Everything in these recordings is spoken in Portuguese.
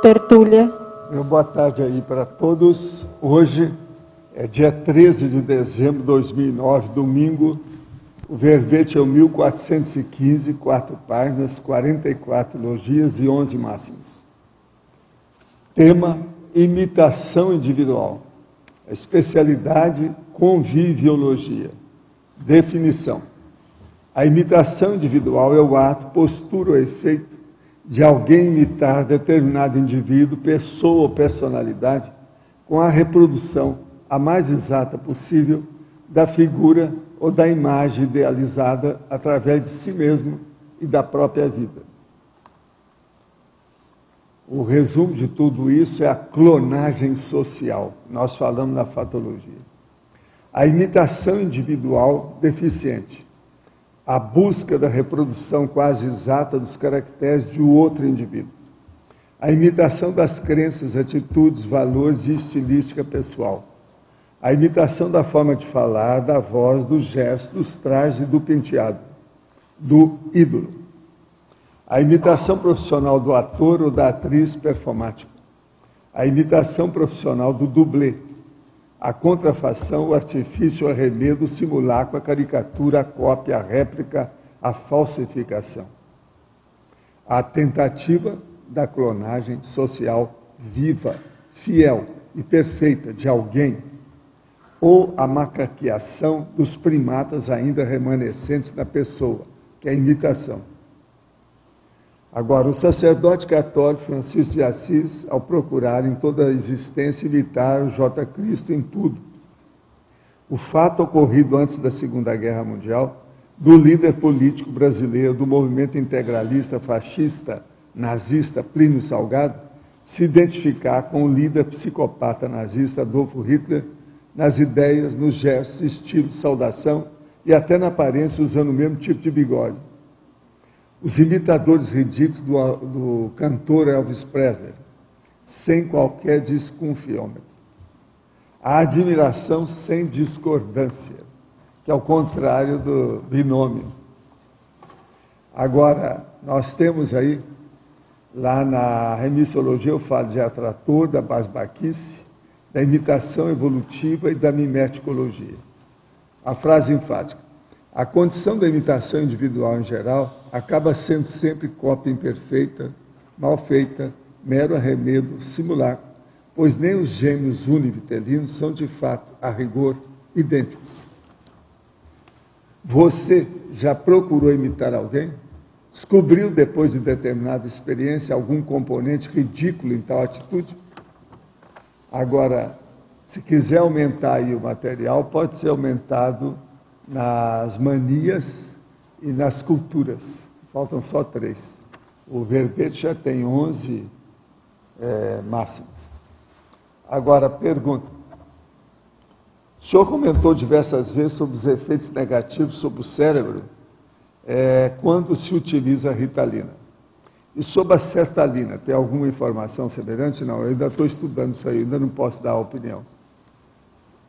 tertúlia. Meu boa tarde aí para todos. Hoje é dia 13 de dezembro de 2009, domingo. O verbete é o 1415, 4 páginas, 44 elogias e 11 máximos. Tema: imitação individual. A especialidade: conviviologia. Definição: a imitação individual é o ato, postura ou efeito de alguém imitar determinado indivíduo, pessoa ou personalidade, com a reprodução a mais exata possível da figura ou da imagem idealizada através de si mesmo e da própria vida. O resumo de tudo isso é a clonagem social. Nós falamos na fatologia. A imitação individual deficiente. A busca da reprodução quase exata dos caracteres de outro indivíduo. A imitação das crenças, atitudes, valores e estilística pessoal. A imitação da forma de falar, da voz, dos gestos, dos trajes e do penteado, do ídolo. A imitação profissional do ator ou da atriz performática. A imitação profissional do dublê. A contrafação, o artifício, o arremedo, o simulacro, a caricatura, a cópia, a réplica, a falsificação. A tentativa da clonagem social viva, fiel e perfeita de alguém, ou a macaqueação dos primatas ainda remanescentes na pessoa, que é a imitação. Agora, o sacerdote católico Francisco de Assis, ao procurar em toda a existência imitar o J. Cristo em tudo, o fato ocorrido antes da Segunda Guerra Mundial, do líder político brasileiro do movimento integralista fascista nazista Plínio Salgado, se identificar com o líder psicopata nazista Adolfo Hitler nas ideias, nos gestos, estilo, saudação e até na aparência usando o mesmo tipo de bigode. Os imitadores ridículos do cantor Elvis Presley, sem qualquer desconfiômetro. A admiração sem discordância, que é o contrário do binômio. Agora, nós temos aí, lá na remissiologia, eu falo de atrator, da basbaquice, da imitação evolutiva e da mimeticologia. A frase enfática: a condição da imitação individual em geral acaba sendo sempre cópia imperfeita, mal feita, mero arremedo, simulacro, pois nem os gêmeos univitelinos são de fato, a rigor, idênticos. Você já procurou imitar alguém? Descobriu, depois de determinada experiência, algum componente ridículo em tal atitude? Agora, se quiser aumentar aí o material, pode ser aumentado nas manias e nas culturas. Faltam só 3. O verbete já tem 11 máximos. Agora, pergunta. O senhor comentou diversas vezes sobre os efeitos negativos sobre o cérebro quando se utiliza a Ritalina. E sobre a sertralina, tem alguma informação semelhante? Não, eu ainda estou estudando isso aí, ainda não posso dar opinião.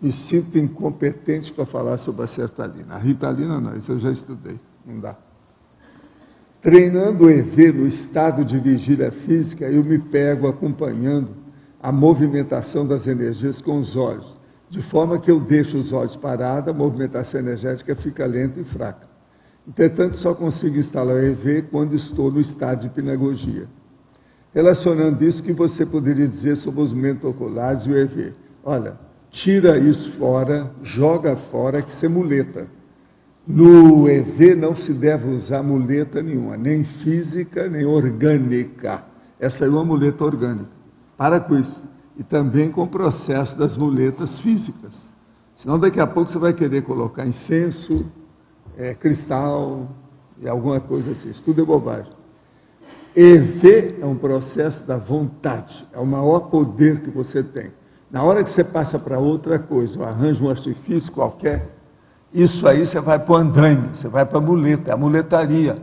Me sinto incompetente para falar sobre a sertralina. A Ritalina não, isso eu já estudei, não dá. Treinando o EV no estado de vigília física, eu me pego acompanhando a movimentação das energias com os olhos, de forma que eu deixo os olhos parados, a movimentação energética fica lenta e fraca. Entretanto, só consigo instalar o EV quando estou no estado de hipnagogia. Relacionando isso, que você poderia dizer sobre os movimentos oculares e o EV? Olha, tira isso fora, joga fora, que isso é muleta. No EV não se deve usar muleta nenhuma, nem física, nem orgânica. Essa é uma muleta orgânica. Para com isso. E também com o processo das muletas físicas. Senão daqui a pouco você vai querer colocar incenso, cristal e alguma coisa assim. Isso tudo é bobagem. EV é um processo da vontade, é o maior poder que você tem. Na hora que você passa para outra coisa, ou arranja um artifício qualquer, isso aí você vai para o andaime, você vai para a muleta, a muletaria.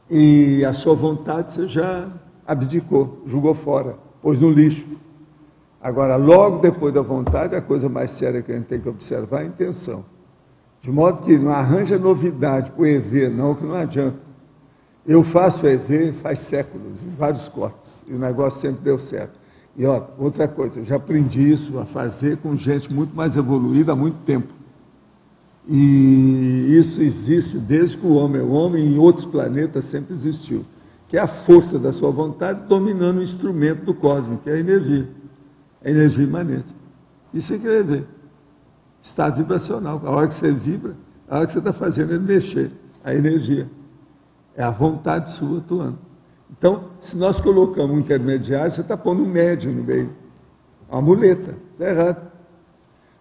E a sua vontade você já abdicou, jogou fora, pôs no lixo. Agora, logo depois da vontade, a coisa mais séria que a gente tem que observar é a intenção. De modo que não arranja novidade para o EV, não, que não adianta. Eu faço EV faz séculos, em vários corpos, e o negócio sempre deu certo. E outra coisa, eu já aprendi isso a fazer com gente muito mais evoluída há muito tempo. E isso existe desde que o homem é o homem, e em outros planetas sempre existiu. Que é a força da sua vontade dominando o instrumento do cosmos, que é a energia imanente. Isso é que é EV. Estado vibracional. A hora que você vibra, a hora que você está fazendo ele mexer, a energia. É a vontade sua atuando. Então, se nós colocamos um intermediário, você está pondo um médium no meio. Uma muleta. Está errado.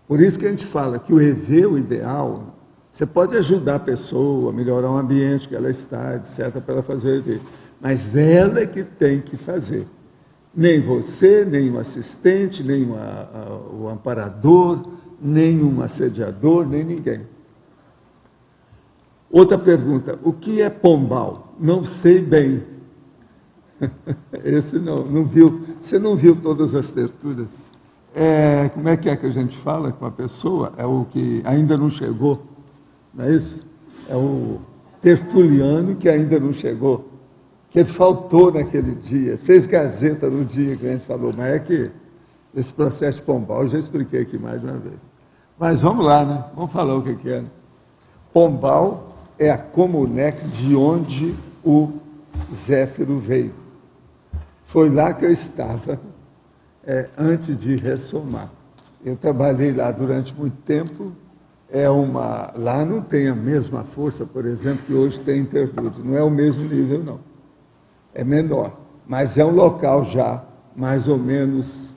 Por isso que a gente fala que o EV, o ideal, você pode ajudar a pessoa a melhorar o ambiente que ela está, etc., para ela fazer o EV. Mas ela é que tem que fazer. Nem você, nem o assistente, nem o amparador, nem um assediador, nem ninguém. Outra pergunta, o que é pombal? Não sei bem. Esse não viu. Você não viu todas as tertulias? Como é que a gente fala com a pessoa? É o que ainda não chegou, não é isso? É o tertuliano que ainda não chegou, que ele faltou naquele dia, fez gazeta no dia que a gente falou, mas é que esse processo de pombal, eu já expliquei aqui mais de uma vez. Mas vamos lá, né? Vamos falar o que é. Pombal é a Comunex de onde o Zéfiro veio. Foi lá que eu estava, antes de ressomar. Eu trabalhei lá durante muito tempo. Lá não tem a mesma força, por exemplo, que hoje tem interlúdio. Não é o mesmo nível, não. É menor. Mas é um local já, mais ou menos,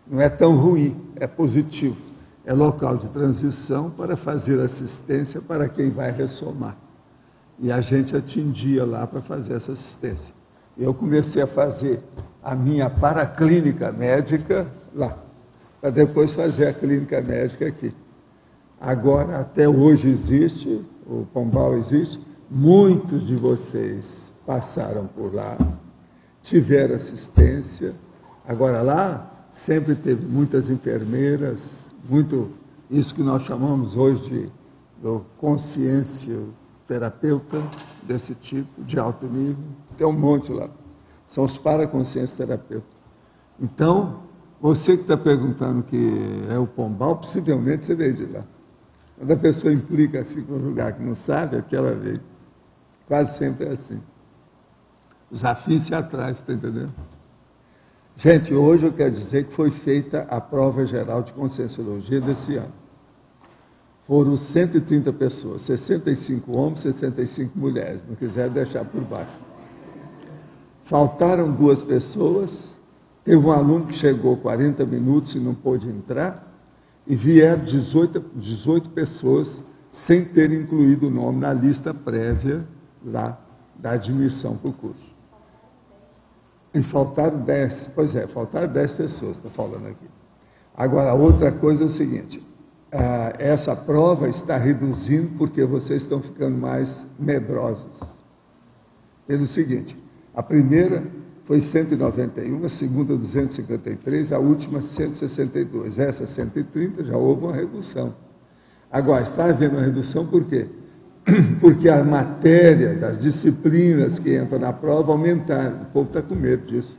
não é tão ruim, é positivo. É local de transição para fazer assistência para quem vai ressomar. E a gente atendia lá para fazer essa assistência. Eu comecei a fazer a minha paraclínica médica lá, para depois fazer a clínica médica aqui. Agora, até hoje existe, o Pombal existe, muitos de vocês passaram por lá, tiveram assistência. Agora lá sempre teve muitas enfermeiras, muito isso que nós chamamos hoje de consciência terapeuta, desse tipo, de alto nível. Tem um monte lá. São os paraconsciência terapeutas. Então, você que está perguntando o que é o Pombal, possivelmente você veio de lá. Quando a pessoa implica assim com um lugar que não sabe, é que ela veio. Quase sempre é assim. Os afins se atrás, está entendendo? Gente, hoje eu quero dizer que foi feita a prova geral de Conscienciologia desse ano. Foram 130 pessoas, 65 homens, 65 mulheres, não quiseram deixar por baixo. Faltaram 2 pessoas, teve um aluno que chegou 40 minutos e não pôde entrar, e vieram 18 pessoas sem ter incluído o nome na lista prévia lá da admissão para o curso. E faltaram 10, faltaram 10 pessoas, estou falando aqui. Agora, outra coisa é o seguinte, essa prova está reduzindo porque vocês estão ficando mais medrosos. Pelo seguinte, a primeira foi 191, a segunda 253, a última 162. Essa 130 já houve uma redução. Agora, está havendo uma redução por quê? Porque a matéria das disciplinas que entram na prova aumentaram. O povo está com medo disso.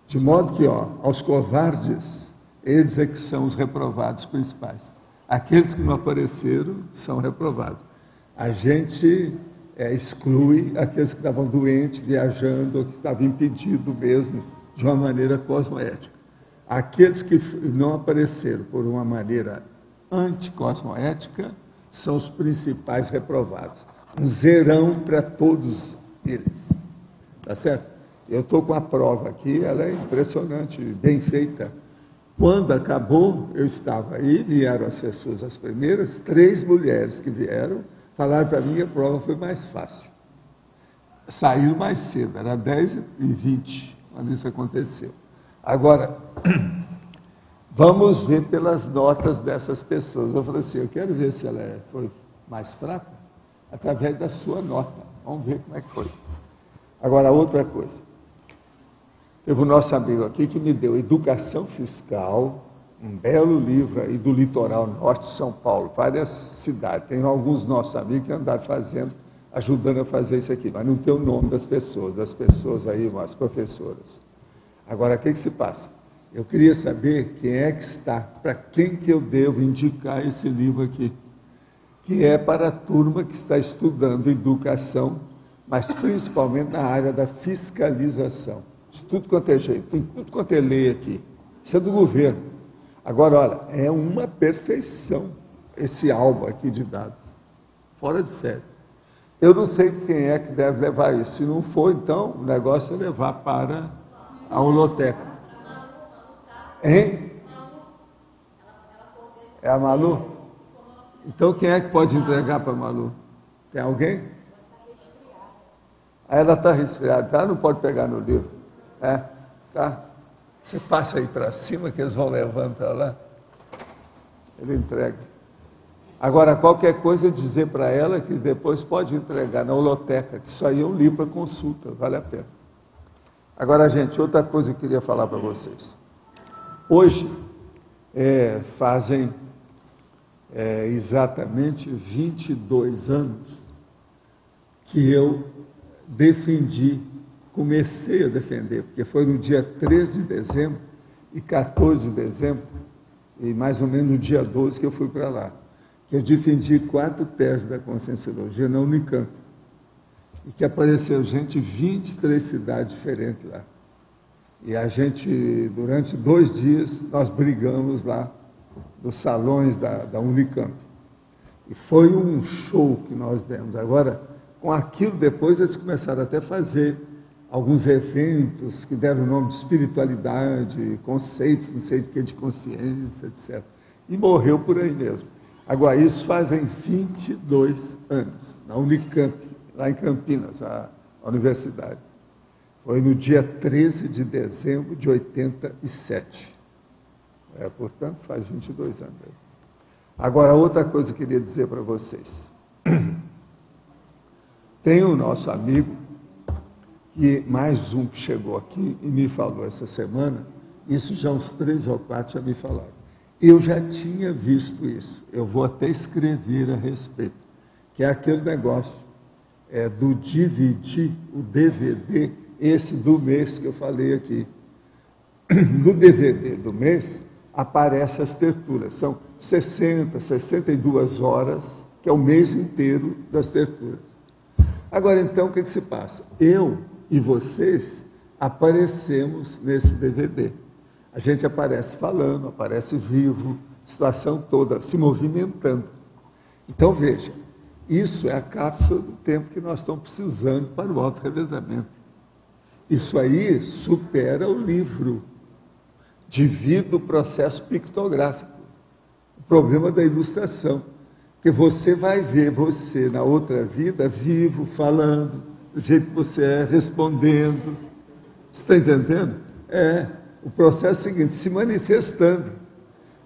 De modo que, aos covardes, eles é que são os reprovados principais. Aqueles que não apareceram são reprovados. A gente exclui aqueles que estavam doentes, viajando, ou que estavam impedidos mesmo, de uma maneira cosmoética. Aqueles que não apareceram por uma maneira anticosmoética são os principais reprovados. Um zerão para todos eles. Tá certo? Eu estou com a prova aqui, ela é impressionante, bem feita. Quando acabou, eu estava aí, vieram as pessoas, as primeiras 3 mulheres que vieram, falaram para mim que a prova foi mais fácil. Saíram mais cedo, era 10h20, quando isso aconteceu. Agora, vamos ver pelas notas dessas pessoas. Eu falei assim, eu quero ver se ela foi mais fraca, através da sua nota. Vamos ver como é que foi. Agora, outra coisa. Teve o nosso amigo aqui que me deu Educação Fiscal, um belo livro aí do litoral norte de São Paulo, várias cidades. Tem alguns nossos amigos que andaram fazendo ajudando a fazer isso aqui, mas não tem o nome das pessoas aí, as professoras. Agora, o que se passa? Eu queria saber quem é que está, para quem que eu devo indicar esse livro aqui, que é para a turma que está estudando educação, mas principalmente na área da fiscalização. De tudo quanto é jeito, tem tudo quanto é lei aqui. Isso é do governo. Agora, olha, é uma perfeição esse álbum aqui de dados. Fora de série. Eu não sei quem é que deve levar isso. Se não for, então, o negócio é levar para a holoteca. Hein? É a Malu? Então, quem é que pode entregar para a Malu? Tem alguém? Ela está resfriada, ela não pode pegar no livro. É? Tá? Você passa aí para cima, que eles vão levando para lá. Ele entrega. Agora, qualquer coisa, dizer para ela que depois pode entregar na holoteca, que isso aí é um livro para consulta, vale a pena. Agora, gente, outra coisa que eu queria falar para vocês. Hoje, fazem exatamente 22 anos que eu comecei a defender, porque foi no dia 13 de dezembro e 14 de dezembro, e mais ou menos no dia 12 que eu fui para lá, que eu defendi 4 teses da Conscienciologia na Unicamp, e que apareceu gente em 23 cidades diferentes lá. E a gente, durante 2 dias, nós brigamos lá nos salões da Unicamp. E foi um show que nós demos. Agora, com aquilo, depois eles começaram até a fazer alguns eventos que deram o nome de espiritualidade, conceitos, não sei de que, de consciência, etc. E morreu por aí mesmo. Agora, isso fazem 22 anos, na Unicamp, lá em Campinas, a universidade. Foi no dia 13 de dezembro de 87. Portanto, faz 22 anos. Agora, outra coisa que eu queria dizer para vocês. Tem o nosso amigo, que mais um que chegou aqui e me falou essa semana, isso já uns 3 ou 4 já me falaram. Eu já tinha visto isso, eu vou até escrever a respeito, que é aquele negócio do dividir o DVD, esse do mês que eu falei aqui. No DVD do mês, aparecem as terturas, são 62 horas, que é o mês inteiro das terturas. Agora, então, o que se passa? Eu e vocês aparecemos nesse DVD. A gente aparece falando, aparece vivo, situação toda, se movimentando. Então, veja, isso é a cápsula do tempo que nós estamos precisando para o auto-revezamento. Isso aí supera o livro, devido ao processo pictográfico, o problema da ilustração. Porque você vai ver você na outra vida, vivo, falando, do jeito que você é, respondendo. Você está entendendo? O processo é o seguinte, se manifestando.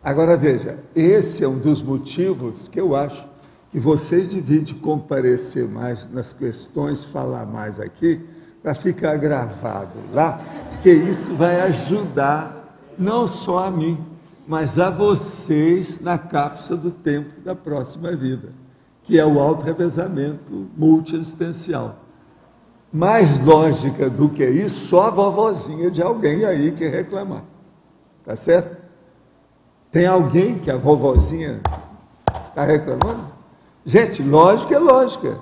Agora veja, esse é um dos motivos que eu acho que vocês devem comparecer mais nas questões, falar mais aqui, para ficar gravado lá, porque isso vai ajudar não só a mim, mas a vocês na cápsula do tempo da próxima vida, que é o auto-revezamento multiexistencial. Mais lógica do que isso, só a vovozinha de alguém aí que reclamar. Tá certo? Tem alguém que a vovozinha está reclamando? Gente, lógica é lógica.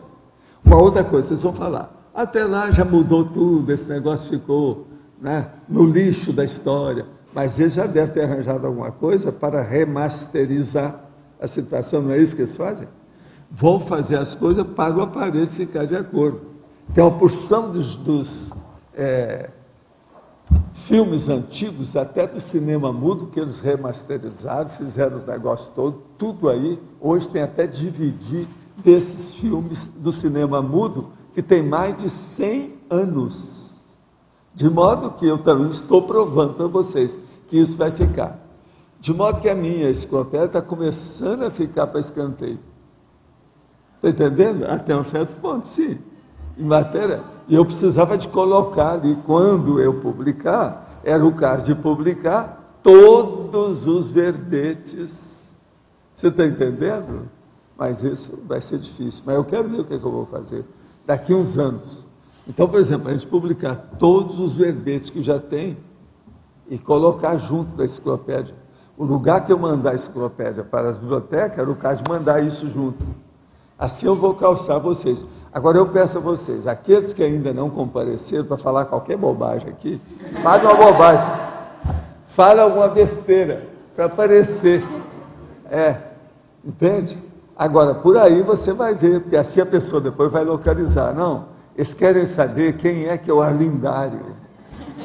Uma outra coisa, vocês vão falar, até lá já mudou tudo, esse negócio ficou, né, no lixo da história. Mas ele já deve ter arranjado alguma coisa para remasterizar a situação, não é isso que eles fazem? Vão fazer as coisas para o aparelho ficar de acordo. Tem uma porção dos filmes antigos, até do cinema mudo, que eles remasterizaram, fizeram os negócios todos, tudo aí. Hoje tem até DVD desses filmes do cinema mudo, que tem mais de 100 anos. De modo que eu também estou provando para vocês que isso vai ficar. De modo que a minha enciclopédia está começando a ficar para escanteio. Está entendendo? Até um certo ponto, sim. Em matéria. E eu precisava de colocar ali, quando eu publicar, era o caso de publicar todos os verbetes. Você está entendendo? Mas isso vai ser difícil. Mas eu quero ver o que eu vou fazer. daqui a uns anos. Então, por exemplo, a gente publicar todos os verbetes que já tem e colocar junto da enciclopédia. O lugar que eu mandar a enciclopédia para as bibliotecas era o caso de mandar isso junto. Assim eu vou calçar vocês. Agora eu peço a vocês, aqueles que ainda não compareceram para falar qualquer bobagem aqui, fale uma bobagem, fale alguma besteira para aparecer. Entende? Agora, por aí você vai ver, porque assim a pessoa depois vai localizar. Não, eles querem saber quem é que é o Arlindário.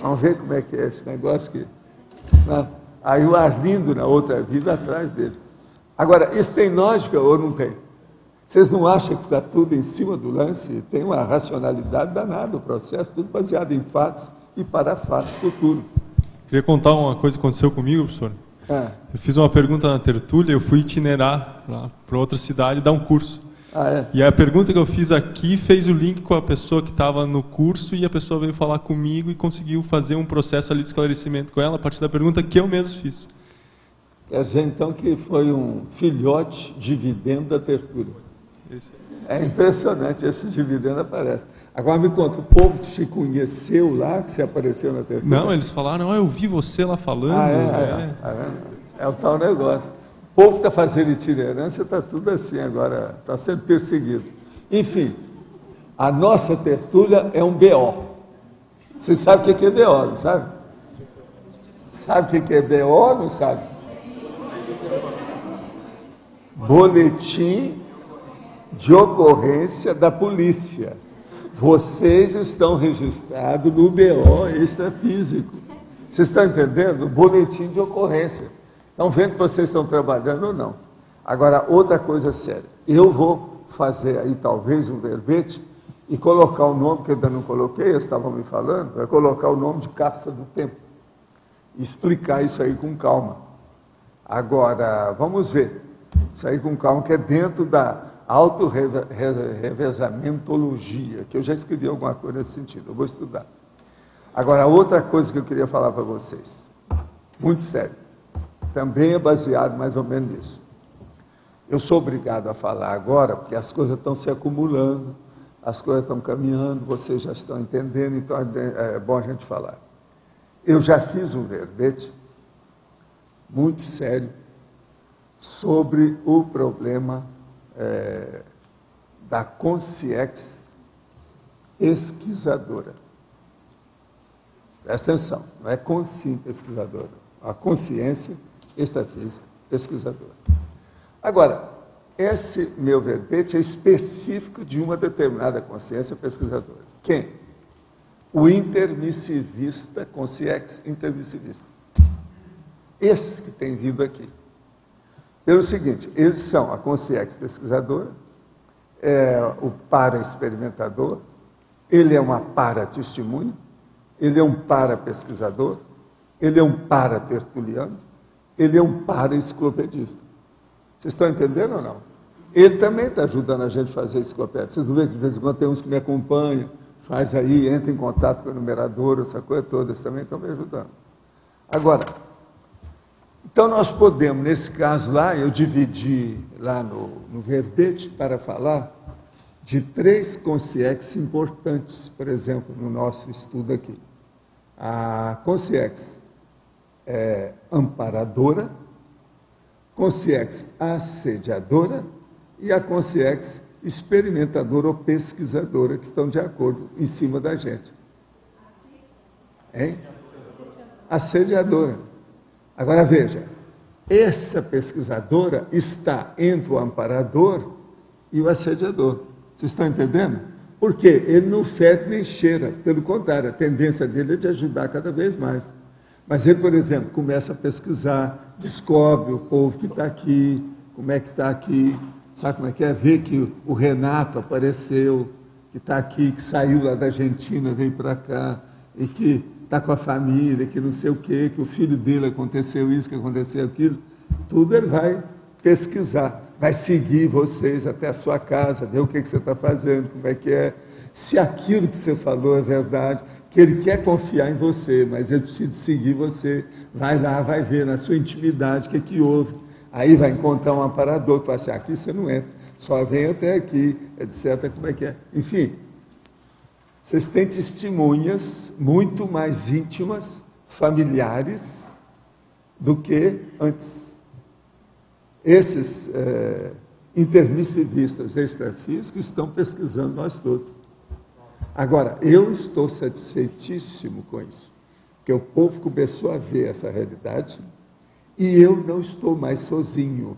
Vamos ver como é que é esse negócio aqui. Né? Aí o Arlindo, na outra vida, atrás dele. Agora, isso tem lógica ou não tem? Vocês não acham que está tudo em cima do lance? Tem uma racionalidade danada o processo, tudo baseado em fatos e para fatos futuros. Queria contar uma coisa que aconteceu comigo, professor. Eu fiz uma pergunta na tertúlia, eu fui itinerar para outra cidade dar um curso. E a pergunta que eu fiz aqui fez o link com a pessoa que estava no curso e a pessoa veio falar comigo e conseguiu fazer um processo ali de esclarecimento com ela a partir da pergunta que eu mesmo fiz. Quer dizer, então, que foi um filhote dividendo da tertúlia. É impressionante, esse dividendo aparece. Agora me conta, o povo te conheceu lá, que você apareceu na tertúlia? Não, eles falaram, eu vi você lá falando. É o tal negócio. O povo que está fazendo itinerância está tudo assim agora, está sendo perseguido. Enfim, a nossa tertúlia é um BO. Vocês sabem o que é BO, não sabe? Sabe o que é BO, não sabe? Boletim de ocorrência da polícia. Vocês estão registrados no BO extrafísico. Vocês estão entendendo? Boletim de ocorrência. Estão vendo que vocês estão trabalhando ou não? Agora, outra coisa séria. Eu vou fazer aí talvez um verbete e colocar o nome, que eu ainda não coloquei, eles estavam me falando, vai colocar o nome de Cápsula do Tempo. E explicar isso aí com calma. Agora, vamos ver. Isso aí com calma, que é dentro da autorrevezamentologia, que eu já escrevi alguma coisa nesse sentido, eu vou estudar. Agora, outra coisa que eu queria falar para vocês, muito sério, também é baseado mais ou menos nisso. Eu sou obrigado a falar agora, porque as coisas estão se acumulando, as coisas estão caminhando, vocês já estão entendendo, então é bom a gente falar. Eu já fiz um verbete muito sério sobre o problema da consciência pesquisadora. Presta atenção, não é consciência pesquisadora, a consciência extrafísica pesquisadora. Agora, esse meu verbete é específico de uma determinada consciência pesquisadora. Quem? O intermissivista, consciência intermissivista. Esse que tem vindo aqui. Pelo seguinte, eles são a consciência pesquisadora, o para-experimentador, ele é uma para-testemunha, ele é um para-pesquisador, ele é um para-tertuliano, ele é um para-enciclopedista. Vocês estão entendendo ou não? Ele também está ajudando a gente a fazer enciclopédia. Vocês não veem que de vez em quando tem uns que me acompanham, faz aí, entra em contato com a numeradora, essa coisa toda, eles também estão me ajudando. Agora, então nós podemos, nesse caso lá, eu dividi lá no verbete para falar de 3 consciências importantes, por exemplo, no nosso estudo aqui. A consciência amparadora, consciência assediadora e a consciência experimentadora ou pesquisadora, que estão de acordo em cima da gente. Hein? Assediadora. Agora veja, essa pesquisadora está entre o amparador e o assediador. Vocês estão entendendo? Porque ele não fede nem cheira, pelo contrário, a tendência dele é de ajudar cada vez mais. Mas ele, por exemplo, começa a pesquisar, descobre o povo que está aqui, como é que está aqui, sabe como é que é? Vê que o Renato apareceu, que está aqui, que saiu lá da Argentina, veio para cá, e que está com a família, que não sei o quê, que o filho dele aconteceu isso, que aconteceu aquilo. Tudo ele vai pesquisar, vai seguir vocês até a sua casa, ver o que você está fazendo, como é que é, se aquilo que você falou é verdade, que ele quer confiar em você, mas ele precisa seguir você, vai lá, vai ver na sua intimidade o que houve, aí vai encontrar um amparador que fala assim, aqui você não entra, só vem até aqui, etc, como é que é. Enfim, Vocês têm testemunhas muito mais íntimas, familiares, do que antes. Esses intermissivistas extrafísicos estão pesquisando nós todos. Agora, eu estou satisfeitíssimo com isso, porque o povo começou a ver essa realidade e eu não estou mais sozinho.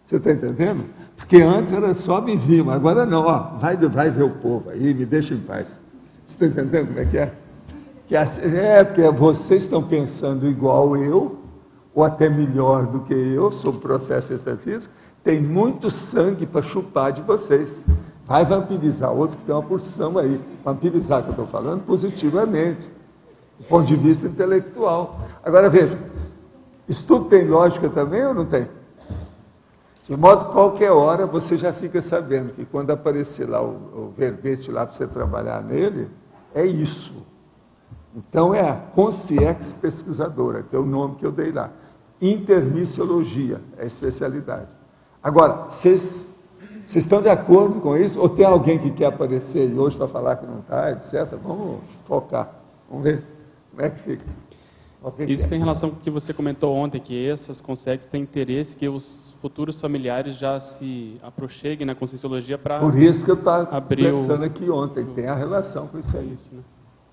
Você está entendendo? Porque antes era só me vir, mas agora não, ó, vai ver o povo aí, me deixa em paz. Você está entendendo como é que é? Porque vocês estão pensando igual eu, ou até melhor do que eu, sobre o processo extrafísico, tem muito sangue para chupar de vocês. Vai vampirizar outros que tem uma porção aí. Vampirizar, que eu estou falando, positivamente, do ponto de vista intelectual. Agora, veja, isso tudo tem lógica também ou não tem? De modo que qualquer hora você já fica sabendo que quando aparecer lá o verbete lá para você trabalhar nele, é isso. Então é a consciex pesquisadora, que é o nome que eu dei lá. Intermissiologia é a especialidade. Agora, vocês estão de acordo com isso? Ou tem alguém que quer aparecer hoje para falar que não está, etc? Vamos focar. Vamos ver como é que fica. Isso tem relação com o que você comentou ontem, que essas consciex têm interesse que os futuros familiares já se aproxeguem na conscienciologia para abrir. Por isso que eu estava pensando aqui ontem, tem a relação com isso aí. Isso, né?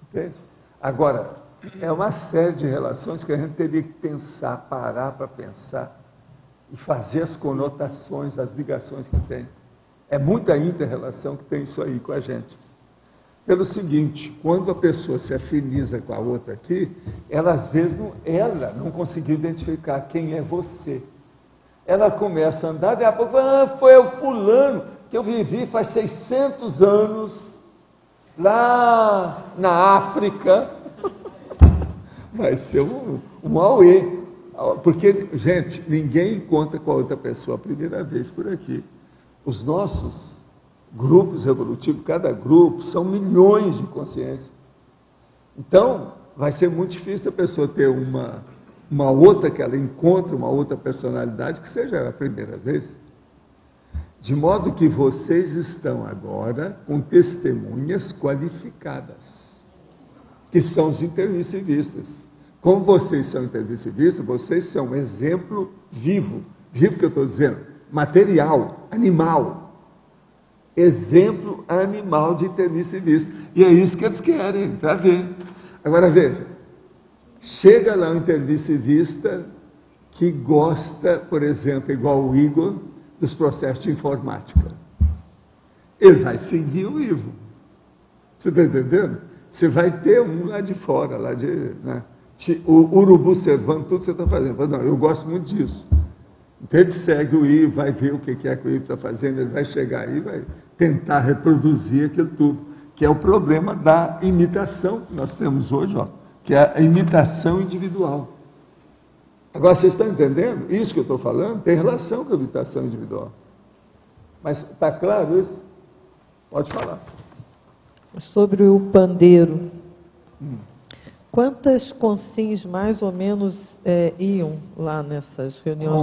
Entende? Agora, é uma série de relações que a gente teria que pensar, parar para pensar e fazer as conotações, as ligações que tem. É muita inter-relação que tem isso aí com a gente. Pelo seguinte, quando a pessoa se afiniza com a outra aqui, ela às vezes não conseguiu identificar quem é você. Ela começa a andar, daí a pouco, foi o fulano que eu vivi faz 600 anos, lá na África. Vai ser um auê. Porque, gente, ninguém encontra com a outra pessoa a primeira vez por aqui. Os nossos grupos evolutivos, cada grupo, são milhões de consciências. Então, vai ser muito difícil a pessoa ter uma outra, que ela encontre uma outra personalidade, que seja a primeira vez. De modo que vocês estão agora com testemunhas qualificadas, que são os intermissivistas. Como vocês são intermissivistas, vocês são um exemplo vivo que eu estou dizendo, material, animal. Exemplo animal de intermissivista. E é isso que eles querem, para ver. Agora veja, chega lá um intermissivista que gosta, por exemplo, igual o Igor, dos processos de informática. Ele vai seguir o Ivo. Você está entendendo? Você vai ter um lá de fora, lá de... Né? O urubu servando tudo que você está fazendo. Não, eu gosto muito disso. Então ele segue o Ivo, vai ver o que é que o Ivo está fazendo, ele vai chegar aí e vai tentar reproduzir aquilo tudo, que é o problema da imitação que nós temos hoje, ó, que é a imitação individual. Agora, vocês estão entendendo? Isso que eu estou falando tem relação com a imitação individual. Mas está claro isso? Pode falar. Sobre o pandeiro. Quantas consins mais ou menos iam lá nessas reuniões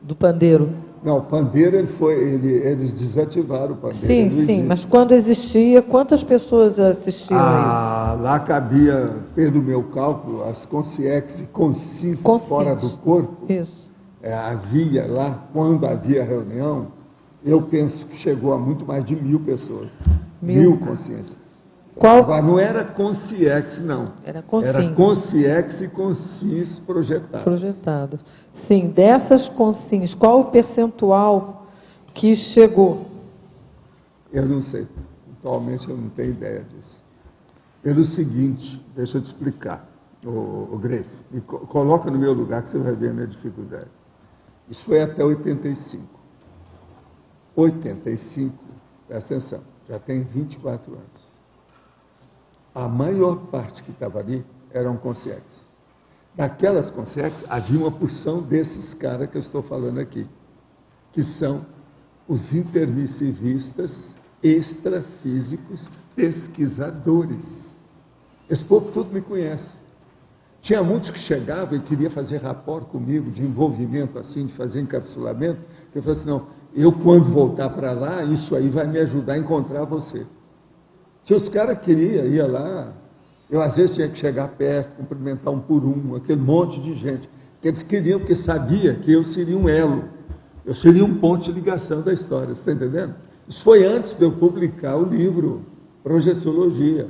do pandeiro? Não, o pandeiro eles desativaram o pandeiro. Sim, mas quando existia, quantas pessoas assistiam a isso? Lá cabia, pelo meu cálculo, as consciex e consins fora do corpo. Isso. Havia lá, quando havia reunião, eu penso que chegou a muito mais de 1000 pessoas. 1000 consciências. Agora, não era consciex, não. Era consim. Era consciex e consins projetados. Projetado. Sim, dessas consins, qual o percentual que chegou? Eu não sei. Atualmente eu não tenho ideia disso. Pelo seguinte, deixa eu te explicar, o Grace, e coloca no meu lugar que você vai ver a minha dificuldade. Isso foi até 85. 85, presta atenção, já tem 24 anos. A maior parte que estava ali eram consciex. Daquelas consciex, havia uma porção desses caras que eu estou falando aqui, que são os intermissivistas extrafísicos pesquisadores. Esse povo todo me conhece. Tinha muitos que chegavam e queriam fazer rapport comigo, de envolvimento assim, de fazer encapsulamento, que eu falei assim, não, eu quando voltar para lá, isso aí vai me ajudar a encontrar você. Se os caras queriam, ia lá, eu às vezes tinha que chegar perto, cumprimentar um por um, aquele monte de gente, que eles queriam, porque sabia que eu seria um elo, eu seria um ponto de ligação da história, você está entendendo? Isso foi antes de eu publicar o livro Projeciologia.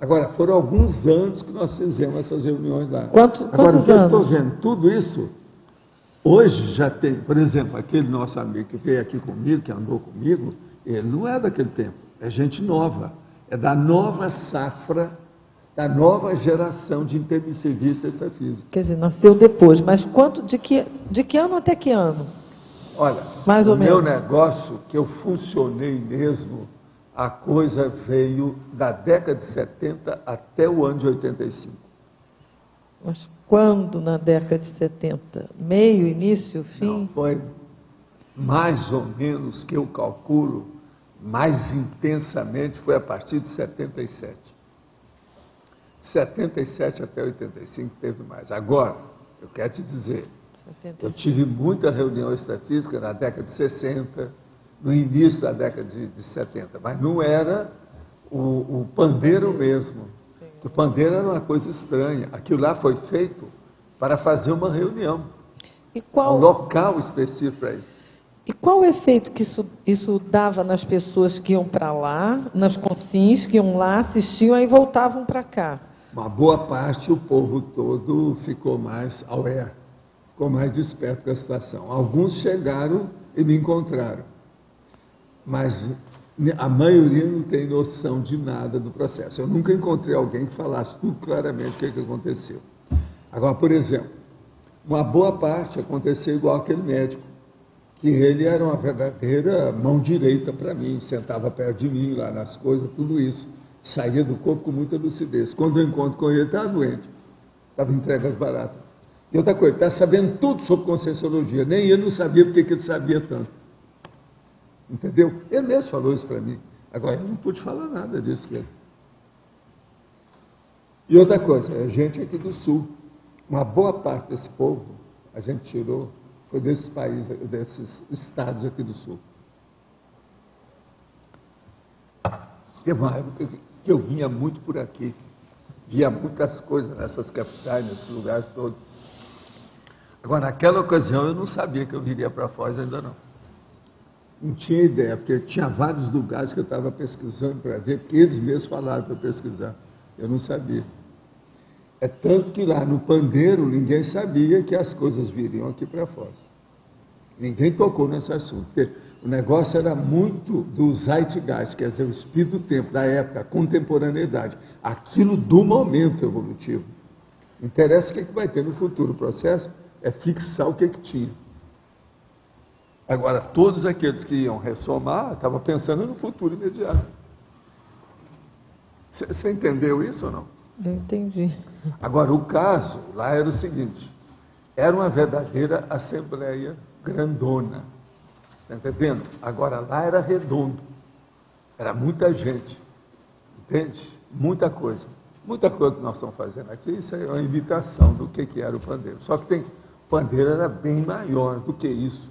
Agora, foram alguns anos que nós fizemos essas reuniões lá. Quantos Agora, anos? eu estou vendo tudo isso, hoje já tem, por exemplo, aquele nosso amigo que veio aqui comigo, que andou comigo, ele não é daquele tempo, é gente nova, é da nova safra, da nova geração de intermissivistas extrafísicos. Quer dizer, nasceu depois, mas de que ano até que ano? Olha, mais ou meu menos. negócio, que eu funcionei mesmo, a coisa veio da década de 70 até o ano de 85. Mas quando na década de 70? Meio, início, fim? Não, foi mais ou menos, que eu calculo, mais intensamente, foi a partir de 77. De 77 até 85 teve mais. Agora, eu quero te dizer, 75. Eu tive muita reunião extrafísica na década de 60, no início da década de 70, mas não era o pandeiro mesmo. Sim. O pandeiro era uma coisa estranha. Aquilo lá foi feito para fazer uma reunião. E qual... Um local específico para isso. E qual o efeito que isso dava nas pessoas que iam para lá, nas consins, que iam lá, assistiam, aí voltavam para cá? Uma boa parte, o povo todo ficou mais aware, ficou mais desperto com a situação. Alguns chegaram e me encontraram, mas a maioria não tem noção de nada do processo. Eu nunca encontrei alguém que falasse tudo claramente o que aconteceu. Agora, por exemplo, uma boa parte aconteceu igual aquele médico, que ele era uma verdadeira mão direita para mim, sentava perto de mim, lá nas coisas, tudo isso. Saía do corpo com muita lucidez. Quando eu encontro com ele, estava doente, estava entregue às baratas. E outra coisa, está sabendo tudo sobre Conscienciologia, nem ele não sabia porque que ele sabia tanto. Entendeu? Ele mesmo falou isso para mim. Agora, eu não pude falar nada disso com ele. E outra coisa, a gente aqui do Sul, uma boa parte desse povo, a gente tirou, foi desses países, desses estados aqui do Sul. Teve uma época que eu vinha muito por aqui, via muitas coisas nessas capitais, nesses lugares todos. Agora, naquela ocasião, eu não sabia que eu viria para Foz, ainda não. Não tinha ideia, porque tinha vários lugares que eu estava pesquisando para ver, porque eles mesmos falaram para pesquisar. Eu não sabia. É tanto que lá no pandeiro, ninguém sabia que as coisas viriam aqui para Foz. Ninguém tocou nesse assunto, porque o negócio era muito do zeitgeist, quer dizer, o espírito do tempo, da época, a contemporaneidade, aquilo do momento evolutivo. Não interessa o que vai ter no futuro, o processo é fixar o que tinha. Agora, todos aqueles que iam ressomar, estavam pensando no futuro imediato. Você entendeu isso ou não? Eu entendi. Agora, o caso lá era o seguinte, era uma verdadeira assembleia grandona. Está entendendo? Agora, lá era redondo. Era muita gente. Entende? Muita coisa. Muita coisa que nós estamos fazendo aqui, isso é uma imitação do que era o pandeiro. Só que o pandeiro era bem maior do que isso.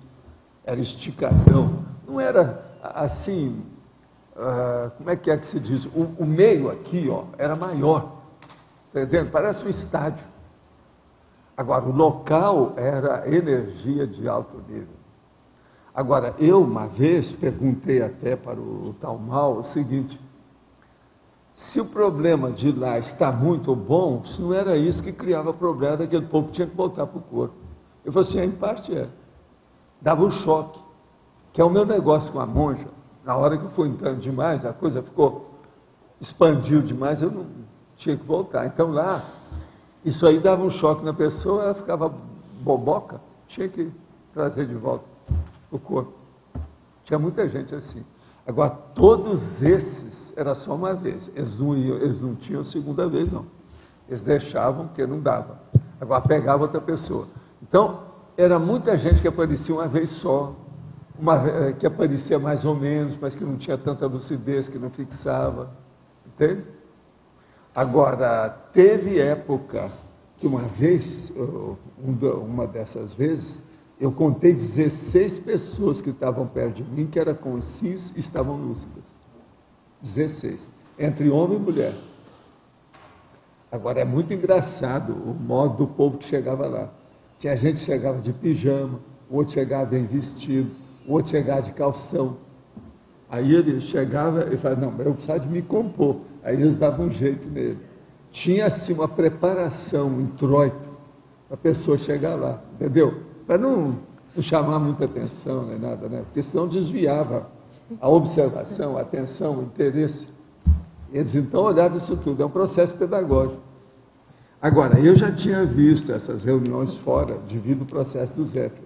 Era esticadão. Não era assim, como é que se diz? O meio aqui, ó, era maior. Está entendendo? Parece um estádio. Agora, o local era energia de alto nível. Agora, eu uma vez perguntei até para o Talmal o seguinte, se o problema de lá está muito bom, se não era isso que criava problema daquele povo que tinha que voltar para o corpo. Eu falei assim, em parte é. Dava um choque, que é o meu negócio com a monja. Na hora que eu fui entrando demais, a coisa expandiu demais, eu não tinha que voltar. Então lá, isso aí dava um choque na pessoa, ela ficava boboca, tinha que trazer de volta o corpo. Tinha muita gente assim. Agora, todos esses, era só uma vez. Eles não tinham segunda vez, não. Eles deixavam, porque não dava. Agora, pegava outra pessoa. Então, era muita gente que aparecia uma vez só, que aparecia mais ou menos, mas que não tinha tanta lucidez, que não fixava. Entende? Agora, teve época que uma vez, uma dessas vezes, eu contei 16 pessoas que estavam perto de mim, que eram conscientes e estavam lúcidas. 16. entre homem e mulher. Agora, é muito engraçado o modo do povo que chegava lá. Tinha gente que chegava de pijama, o outro chegava bem vestido, o outro chegava de calção. Aí ele chegava e falava, não, eu preciso de me compor. Aí eles davam um jeito nele. Tinha, assim, uma preparação, um introito, para a pessoa chegar lá, entendeu? Para não chamar muita atenção, nem nada, né? Porque senão desviava a observação, a atenção, o interesse. Eles, então, olhavam isso tudo. É um processo pedagógico. Agora, eu já tinha visto essas reuniões fora, devido ao processo do Zéfiro.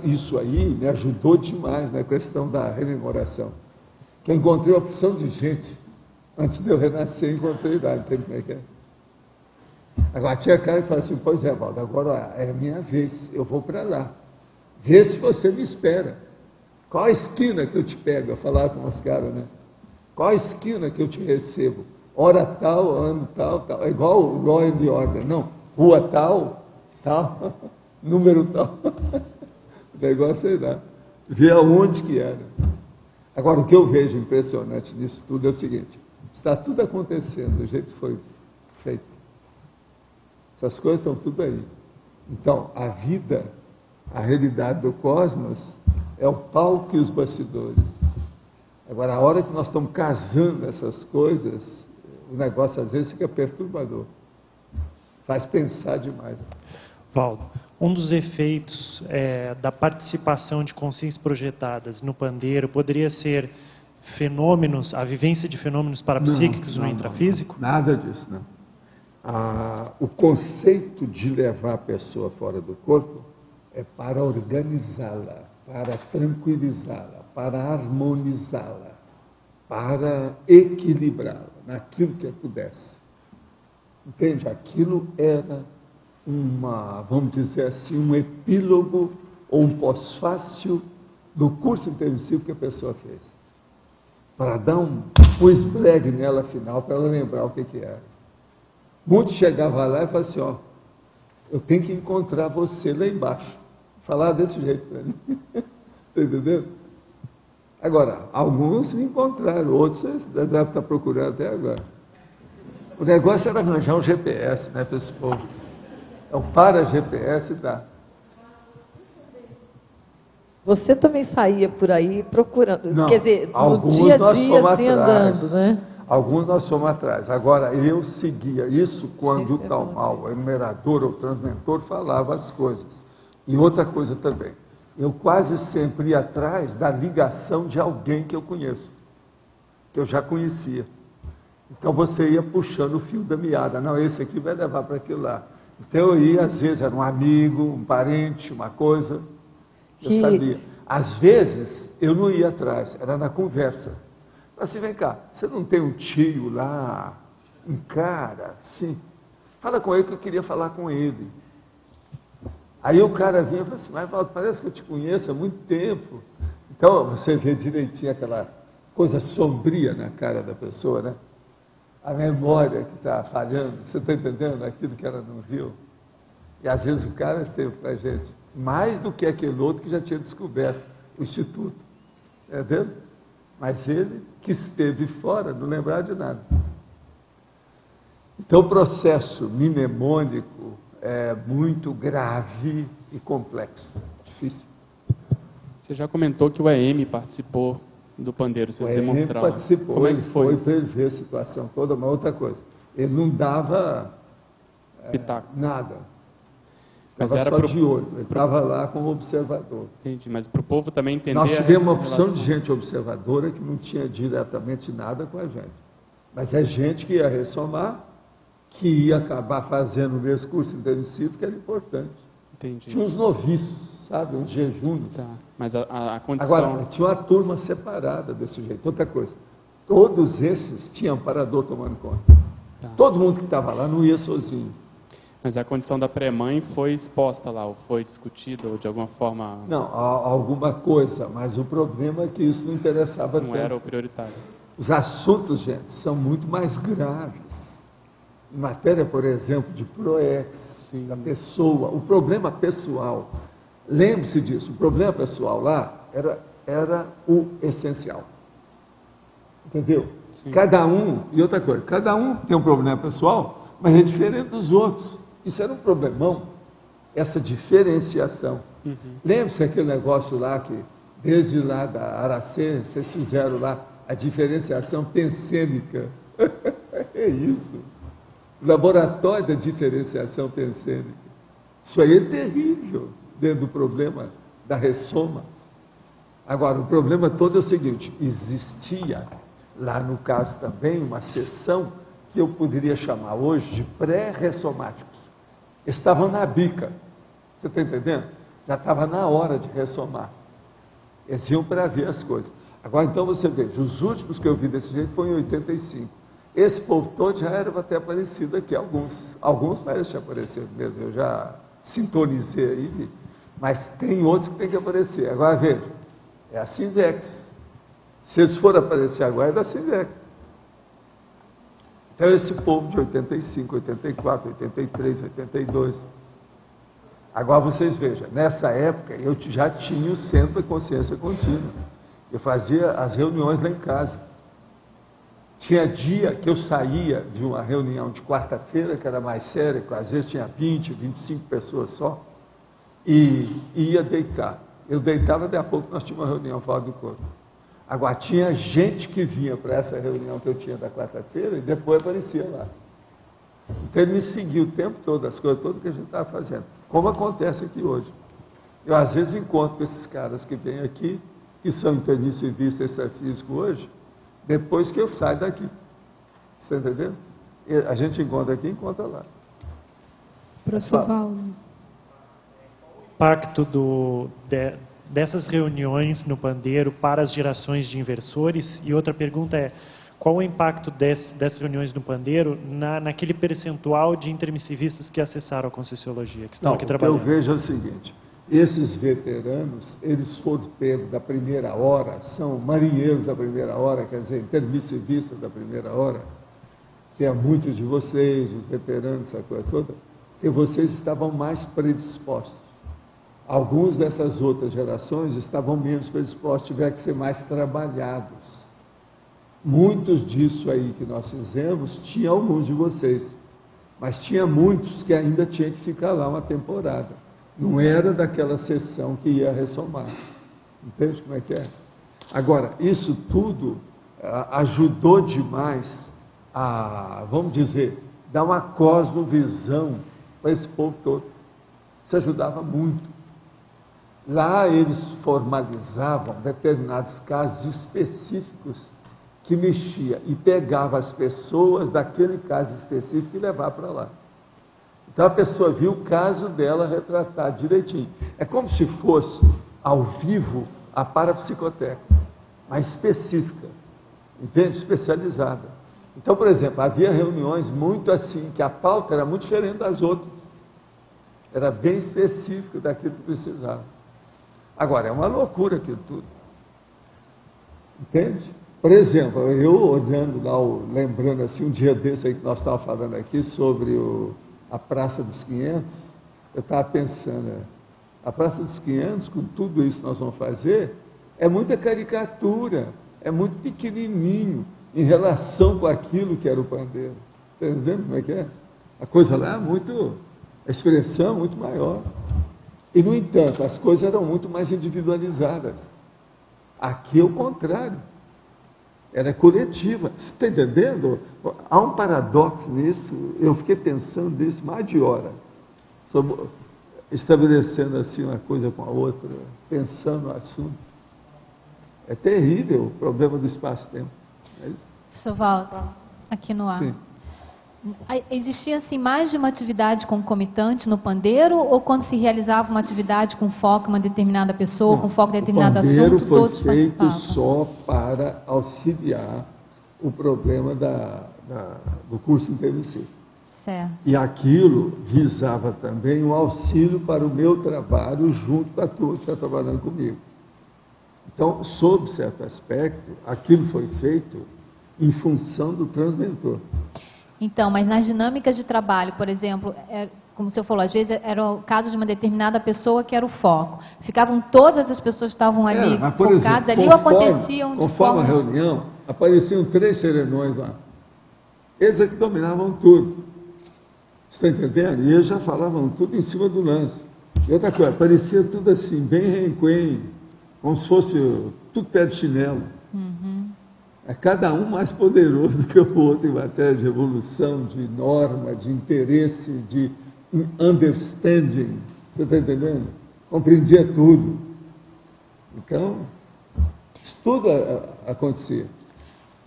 Isso aí me ajudou demais na questão da rememoração. Que eu encontrei uma porção de gente. Antes de eu renascer, encontrei lá, entende como é que é? Agora, tinha cara que falava assim, pois é, Valdo, agora é a minha vez, eu vou para lá. Vê se você me espera. Qual a esquina que eu te pego? Eu falava com os caras, né? Qual a esquina que eu te recebo? Hora tal, ano tal, tal. É igual o Law and Order, não. Rua tal, tal, número tal. O negócio é lá. Ver aonde que era. Agora, o que eu vejo impressionante nisso tudo é o seguinte, está tudo acontecendo do jeito que foi feito. Essas coisas estão tudo aí. Então, a vida, a realidade do cosmos, é o palco e os bastidores. Agora, a hora que nós estamos casando essas coisas, o negócio às vezes fica perturbador. Faz pensar demais. Valdo, um dos efeitos da participação de consciências projetadas no pandeiro poderia ser fenômenos, a vivência de fenômenos parapsíquicos no intrafísico? Não, nada disso, não. O conceito de levar a pessoa fora do corpo é para organizá-la, para tranquilizá-la, para harmonizá-la, para equilibrá-la naquilo que pudesse. Entende? Aquilo era vamos dizer assim, um epílogo ou um pós-fácil do curso intermissivo que a pessoa fez. Para dar um esbregue nela final, para ela lembrar o que era. Muitos chegavam lá e falavam assim, ó, eu tenho que encontrar você lá embaixo. Falar desse jeito para mim. Entendeu? Agora, alguns me encontraram, outros devem estar procurando até agora. O negócio era arranjar um GPS, né, para esse povo. Então, para GPS dá. Você também saía por aí procurando, não, quer dizer, no dia a dia, assim, andando, né? Alguns nós fomos atrás. Agora, eu seguia isso quando o tal mal, o enumerador ou o transmentor falava as coisas. E outra coisa também, eu quase sempre ia atrás da ligação de alguém que eu conheço, que eu já conhecia. Então, você ia puxando o fio da meada. Não, esse aqui vai levar para aquilo lá. Então, eu ia, às vezes, era um amigo, um parente, uma coisa, eu sabia. Às vezes, eu não ia atrás, era na conversa. Assim, vem cá, você não tem um tio lá, um cara, sim? Fala com ele que eu queria falar com ele. Aí o cara vinha e falou assim, mas Valdo, parece que eu te conheço há muito tempo. Então, você vê direitinho aquela coisa sombria na cara da pessoa, né? A memória que está falhando, você está entendendo aquilo que ela não viu? E às vezes o cara esteve com a gente, mais do que aquele outro que já tinha descoberto o Instituto. Entendeu? Mas ele que esteve fora, não lembrava de nada. Então o processo mnemônico é muito grave e complexo, difícil. Você já comentou que o EM participou do pandeiro, vocês demonstraram. Ele participou, como é que foi para ele ver a situação toda, uma outra coisa. Ele não dava nada. Mas era só de olho, ele estava lá como observador. Entendi, mas para o povo também entender... Nós tivemos uma opção de gente observadora que não tinha diretamente nada com a gente. Mas é gente que ia ressomar, que ia acabar fazendo o mesmo curso intermissivo, que era importante. Entendi. Tinha uns noviços, sabe, uns jejum. Tá. Mas a condição... Agora, tinha uma turma separada desse jeito. Outra coisa, todos esses tinham amparador tomando conta. Tá. Todo mundo que estava lá não ia sozinho. Mas a condição da pré-mãe foi exposta lá, ou foi discutida, ou de alguma forma... Não, alguma coisa, mas o problema é que isso não interessava tanto. Não era o prioritário. Os assuntos, gente, são muito mais graves. Em matéria, por exemplo, de PROEX, da pessoa, o problema pessoal, lembre-se disso, o problema pessoal lá era o essencial. O Entendeu? Sim. Cada um, e outra coisa, cada um tem um problema pessoal, mas é diferente dos outros. Isso era um problemão, essa diferenciação. Lembra-se aquele negócio lá que, desde lá da Aracê, vocês fizeram lá a diferenciação pensêmica. É isso. Laboratório da diferenciação pensêmica. Isso aí é terrível dentro do problema da ressoma. Agora, o problema todo é o seguinte, existia lá no caso também uma seção que eu poderia chamar hoje de pré-ressomáticos. Estavam na bica, você está entendendo? Já estava na hora de ressomar. Eles iam para ver as coisas. Agora, então, você veja, os últimos que eu vi desse jeito foram em 85. Esse povo todo já era para ter aparecido aqui, alguns merecem aparecer mesmo, eu já sintonizei aí, vi. Mas tem outros que tem que aparecer. Agora, veja, é a Sindex. Se eles forem aparecer agora, é da Sindex. Então, esse povo de 85, 84, 83, 82. Agora, vocês vejam, nessa época, eu já tinha o Centro da Consciência Contínua. Eu fazia as reuniões lá em casa. Tinha dia que eu saía de uma reunião de quarta-feira, que era mais séria, que às vezes tinha 20, 25 pessoas só, e ia deitar. Eu deitava, daqui a pouco nós tínhamos uma reunião fora do corpo. Agora, tinha gente que vinha para essa reunião que eu tinha da quarta-feira e depois aparecia lá. Então, ele me seguia o tempo todo, as coisas todas que a gente estava fazendo. Como acontece aqui hoje. Eu, às vezes, encontro com esses caras que vêm aqui, que são intermissivistas extrafísicos hoje, depois que eu saio daqui. Você está entendendo? A gente encontra aqui e encontra lá. Professor Valdo. O impacto dessas reuniões no pandeiro para as gerações de inversores? E outra pergunta é, qual o impacto dessas reuniões no pandeiro naquele percentual de intermissivistas que acessaram a Conscienciologia, que estão aqui trabalhando? O que eu vejo é o seguinte, esses veteranos, eles foram pegos da primeira hora, são marinheiros da primeira hora, quer dizer, intermissivistas da primeira hora, que é muitos de vocês, os veteranos, essa coisa toda, que vocês estavam mais predispostos. Alguns dessas outras gerações estavam menos predispostos, tiveram que ser mais trabalhados. Muitos disso aí que nós fizemos, tinha alguns de vocês, mas tinha muitos que ainda tinha que ficar lá uma temporada. Não era daquela sessão que ia ressomar. Entende como é que é? Agora, isso tudo ajudou demais a, vamos dizer, dar uma cosmovisão para esse povo todo. Isso ajudava muito. Lá eles formalizavam determinados casos específicos que mexia e pegava as pessoas daquele caso específico e levava para lá. Então a pessoa viu o caso dela retratado direitinho. É como se fosse, ao vivo, a parapsicoteca, mas específica, entende? Especializada. Então, por exemplo, havia reuniões muito assim, que a pauta era muito diferente das outras. Era bem específica daquilo que precisava. Agora, é uma loucura aquilo tudo. Entende? Por exemplo, eu olhando lá, lembrando assim, um dia desse aí que nós estávamos falando aqui sobre a Praça dos 500, eu estava pensando, a Praça dos 500, com tudo isso que nós vamos fazer, é muita caricatura, é muito pequenininho em relação com aquilo que era o pandeiro. Está entendendo como é que é? A coisa lá é muito, a expressão é muito maior. E, no entanto, as coisas eram muito mais individualizadas. Aqui é o contrário. Ela é coletiva. Você está entendendo? Há um paradoxo nisso. Eu fiquei pensando nisso mais de hora. Estabelecendo assim uma coisa com a outra, pensando no assunto. É terrível o problema do espaço-tempo. É isso? Professor Valdo, aqui no ar. Sim. Existia assim, mais de uma atividade concomitante no pandeiro, ou quando se realizava uma atividade com foco em uma determinada pessoa, com foco em determinado assunto, todos participavam? O pandeiro foi feito só para auxiliar o problema do curso intermissivo. Certo. E aquilo visava também o auxílio para o meu trabalho junto com a turma que está trabalhando comigo. Então, sob certo aspecto, aquilo foi feito em função do transmentor. Então, mas nas dinâmicas de trabalho, por exemplo, como o senhor falou, às vezes era o caso de uma determinada pessoa que era o foco. Ficavam todas as pessoas que estavam ali mas, por focadas exemplo, ali, ou aconteciam de conforme formas... a reunião, apareciam 3 serenões lá. Eles é que dominavam tudo. Você está entendendo? E eles já falavam tudo em cima do lance. E outra coisa, parecia tudo assim, bem renquém, como se fosse tudo pé de chinelo. É cada um mais poderoso do que o outro em matéria de evolução, de norma, de interesse, de understanding. Você está entendendo? Compreendia tudo. Então, isso tudo acontecia.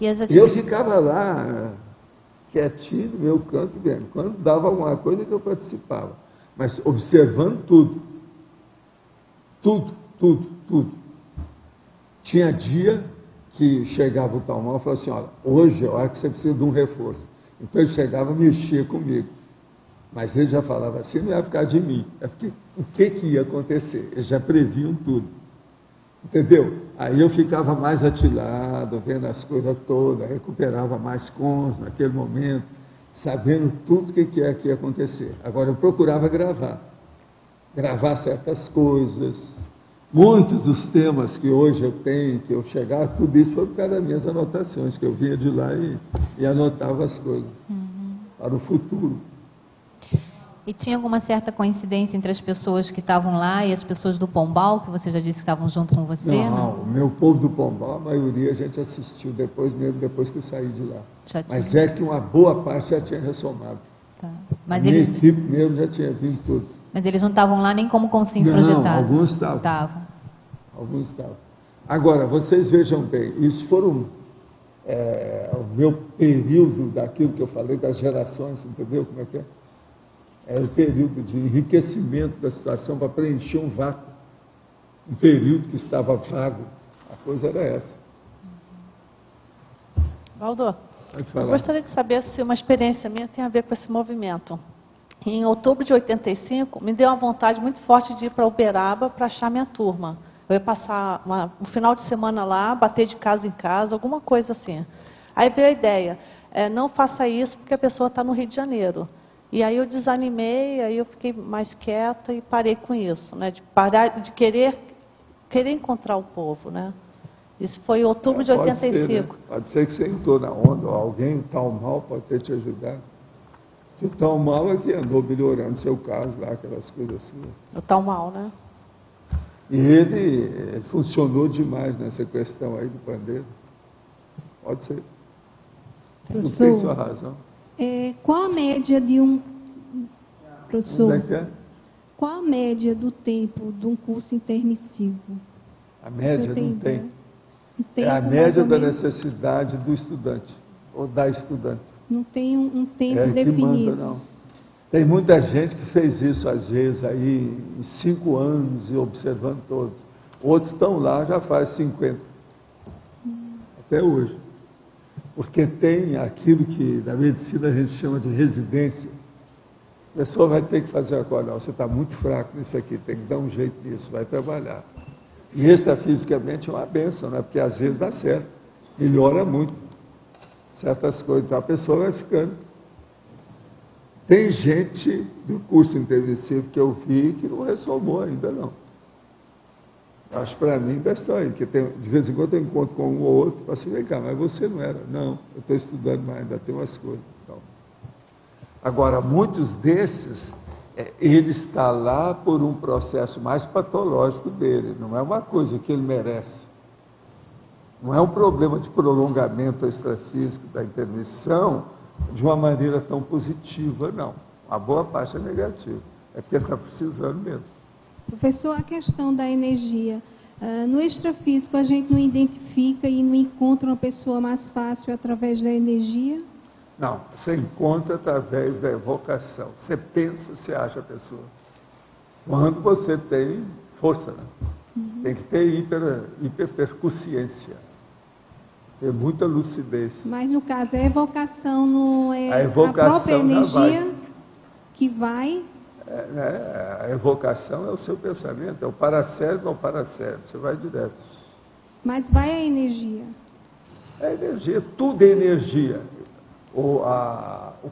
E eu ficava lá, quietinho, no meu canto, vendo. Quando dava alguma coisa que eu participava. Mas observando tudo. Tudo. Tinha dia que chegava o tal mal e falava assim, olha, hoje eu acho que você precisa de um reforço. Então ele chegava e mexia comigo. Mas ele já falava assim, não ia ficar de mim. É porque o que ia acontecer? Eles já previam tudo. Entendeu? Aí eu ficava mais atilado, vendo as coisas todas, recuperava mais cons naquele momento, sabendo tudo o que é que ia acontecer. Agora eu procurava gravar certas coisas. Muitos dos temas que hoje eu tenho, que eu chegava, tudo isso foi por causa das minhas anotações, que eu vinha de lá e anotava as coisas para o futuro. E tinha alguma certa coincidência entre as pessoas que estavam lá e as pessoas do Pombal, que você já disse que estavam junto com você? Não, o meu povo do Pombal, a maioria a gente assistiu depois que eu saí de lá. Mas é que uma boa parte já tinha ressomado. Tá. Mas a minha equipe mesmo já tinha vindo tudo. Mas eles não estavam lá nem como consciência projetados? Não, alguns estavam. Alguns estavam. Agora, vocês vejam bem, isso foram o meu período daquilo que eu falei, das gerações, entendeu como é que é? Era o período de enriquecimento da situação para preencher um vácuo. Um período que estava vago. A coisa era essa. Valdo, eu gostaria de saber se uma experiência minha tem a ver com esse movimento. Em outubro de 85, me deu uma vontade muito forte de ir para Uberaba para achar minha turma. Eu ia passar um final de semana lá, bater de casa em casa, alguma coisa assim. Aí veio a ideia, não faça isso porque a pessoa está no Rio de Janeiro. E aí eu desanimei, aí eu fiquei mais quieta e parei com isso, né? De parar, de querer encontrar o povo, né? Isso foi em outubro de 85. Ser, né? Pode ser que você entrou na onda, ou alguém tal mal pode ter te ajudado. O tal mal é que andou melhorando seu caso lá, aquelas coisas assim. O tal mal, né? E ele funcionou demais nessa questão aí do pandeiro. Pode ser. Professor, não tem sua razão. Qual a média de um... Professor, onde é que é? Qual a média do tempo de um curso intermissivo? A média não tem. É a média da necessidade do estudante, ou da estudante. Não tem um tempo definido. Manda, não. Tem muita gente que fez isso, às vezes, aí, em 5 anos, e observando todos. Outros estão lá já faz 50. Até hoje. Porque tem aquilo que na medicina a gente chama de residência. A pessoa vai ter que fazer uma coisa, você está muito fraco nisso aqui, tem que dar um jeito nisso, vai trabalhar. E extrafisicamente é uma bênção, né? Porque às vezes dá certo, melhora muito certas coisas, então a pessoa vai ficando. Tem gente do curso intermissivo que eu vi que não ressomou ainda não. Acho para mim ainda está aí, porque de vez em quando eu encontro com um ou outro, e falo assim, vem cá, mas você não era. Não, eu estou estudando, mas ainda tem umas coisas. Então. Agora, muitos desses, ele está lá por um processo mais patológico dele, não é uma coisa que ele merece. Não é um problema de prolongamento extrafísico da intermissão de uma maneira tão positiva, não. A boa parte é negativa, é porque ele está precisando mesmo. Professor, a questão da energia. No extrafísico, a gente não identifica e não encontra uma pessoa mais fácil através da energia? Não, você encontra através da evocação. Você pensa, você acha a pessoa. Quando você tem força, né? Tem que ter hiperpercussiência. Ter muita lucidez. Mas, no caso, a evocação não é a própria energia que vai... A evocação é o seu pensamento, é o paracérebro ao paracérebro, você vai direto. Mas vai a energia? É energia, tudo é energia. O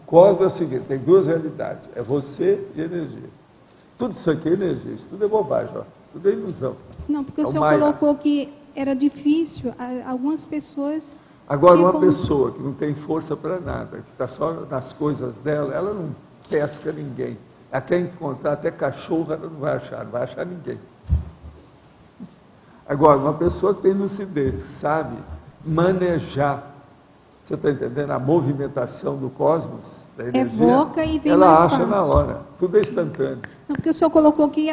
cosmos é o seguinte, tem 2 realidades, é você e energia. Tudo isso aqui é energia, isso tudo é bobagem, ó, tudo é ilusão. Não, porque o senhor colocou que era difícil, algumas pessoas Agora, uma pessoa que não tem força para nada, que está só nas coisas dela, ela não pesca ninguém. Ela quer encontrar até cachorro, ela não vai achar ninguém. Agora, uma pessoa que tem lucidez, que sabe manejar, você está entendendo? A movimentação do cosmos, da energia, evoca e vem ela mais acha fácil. na hora, tudo é instantâneo. Não, porque o senhor colocou que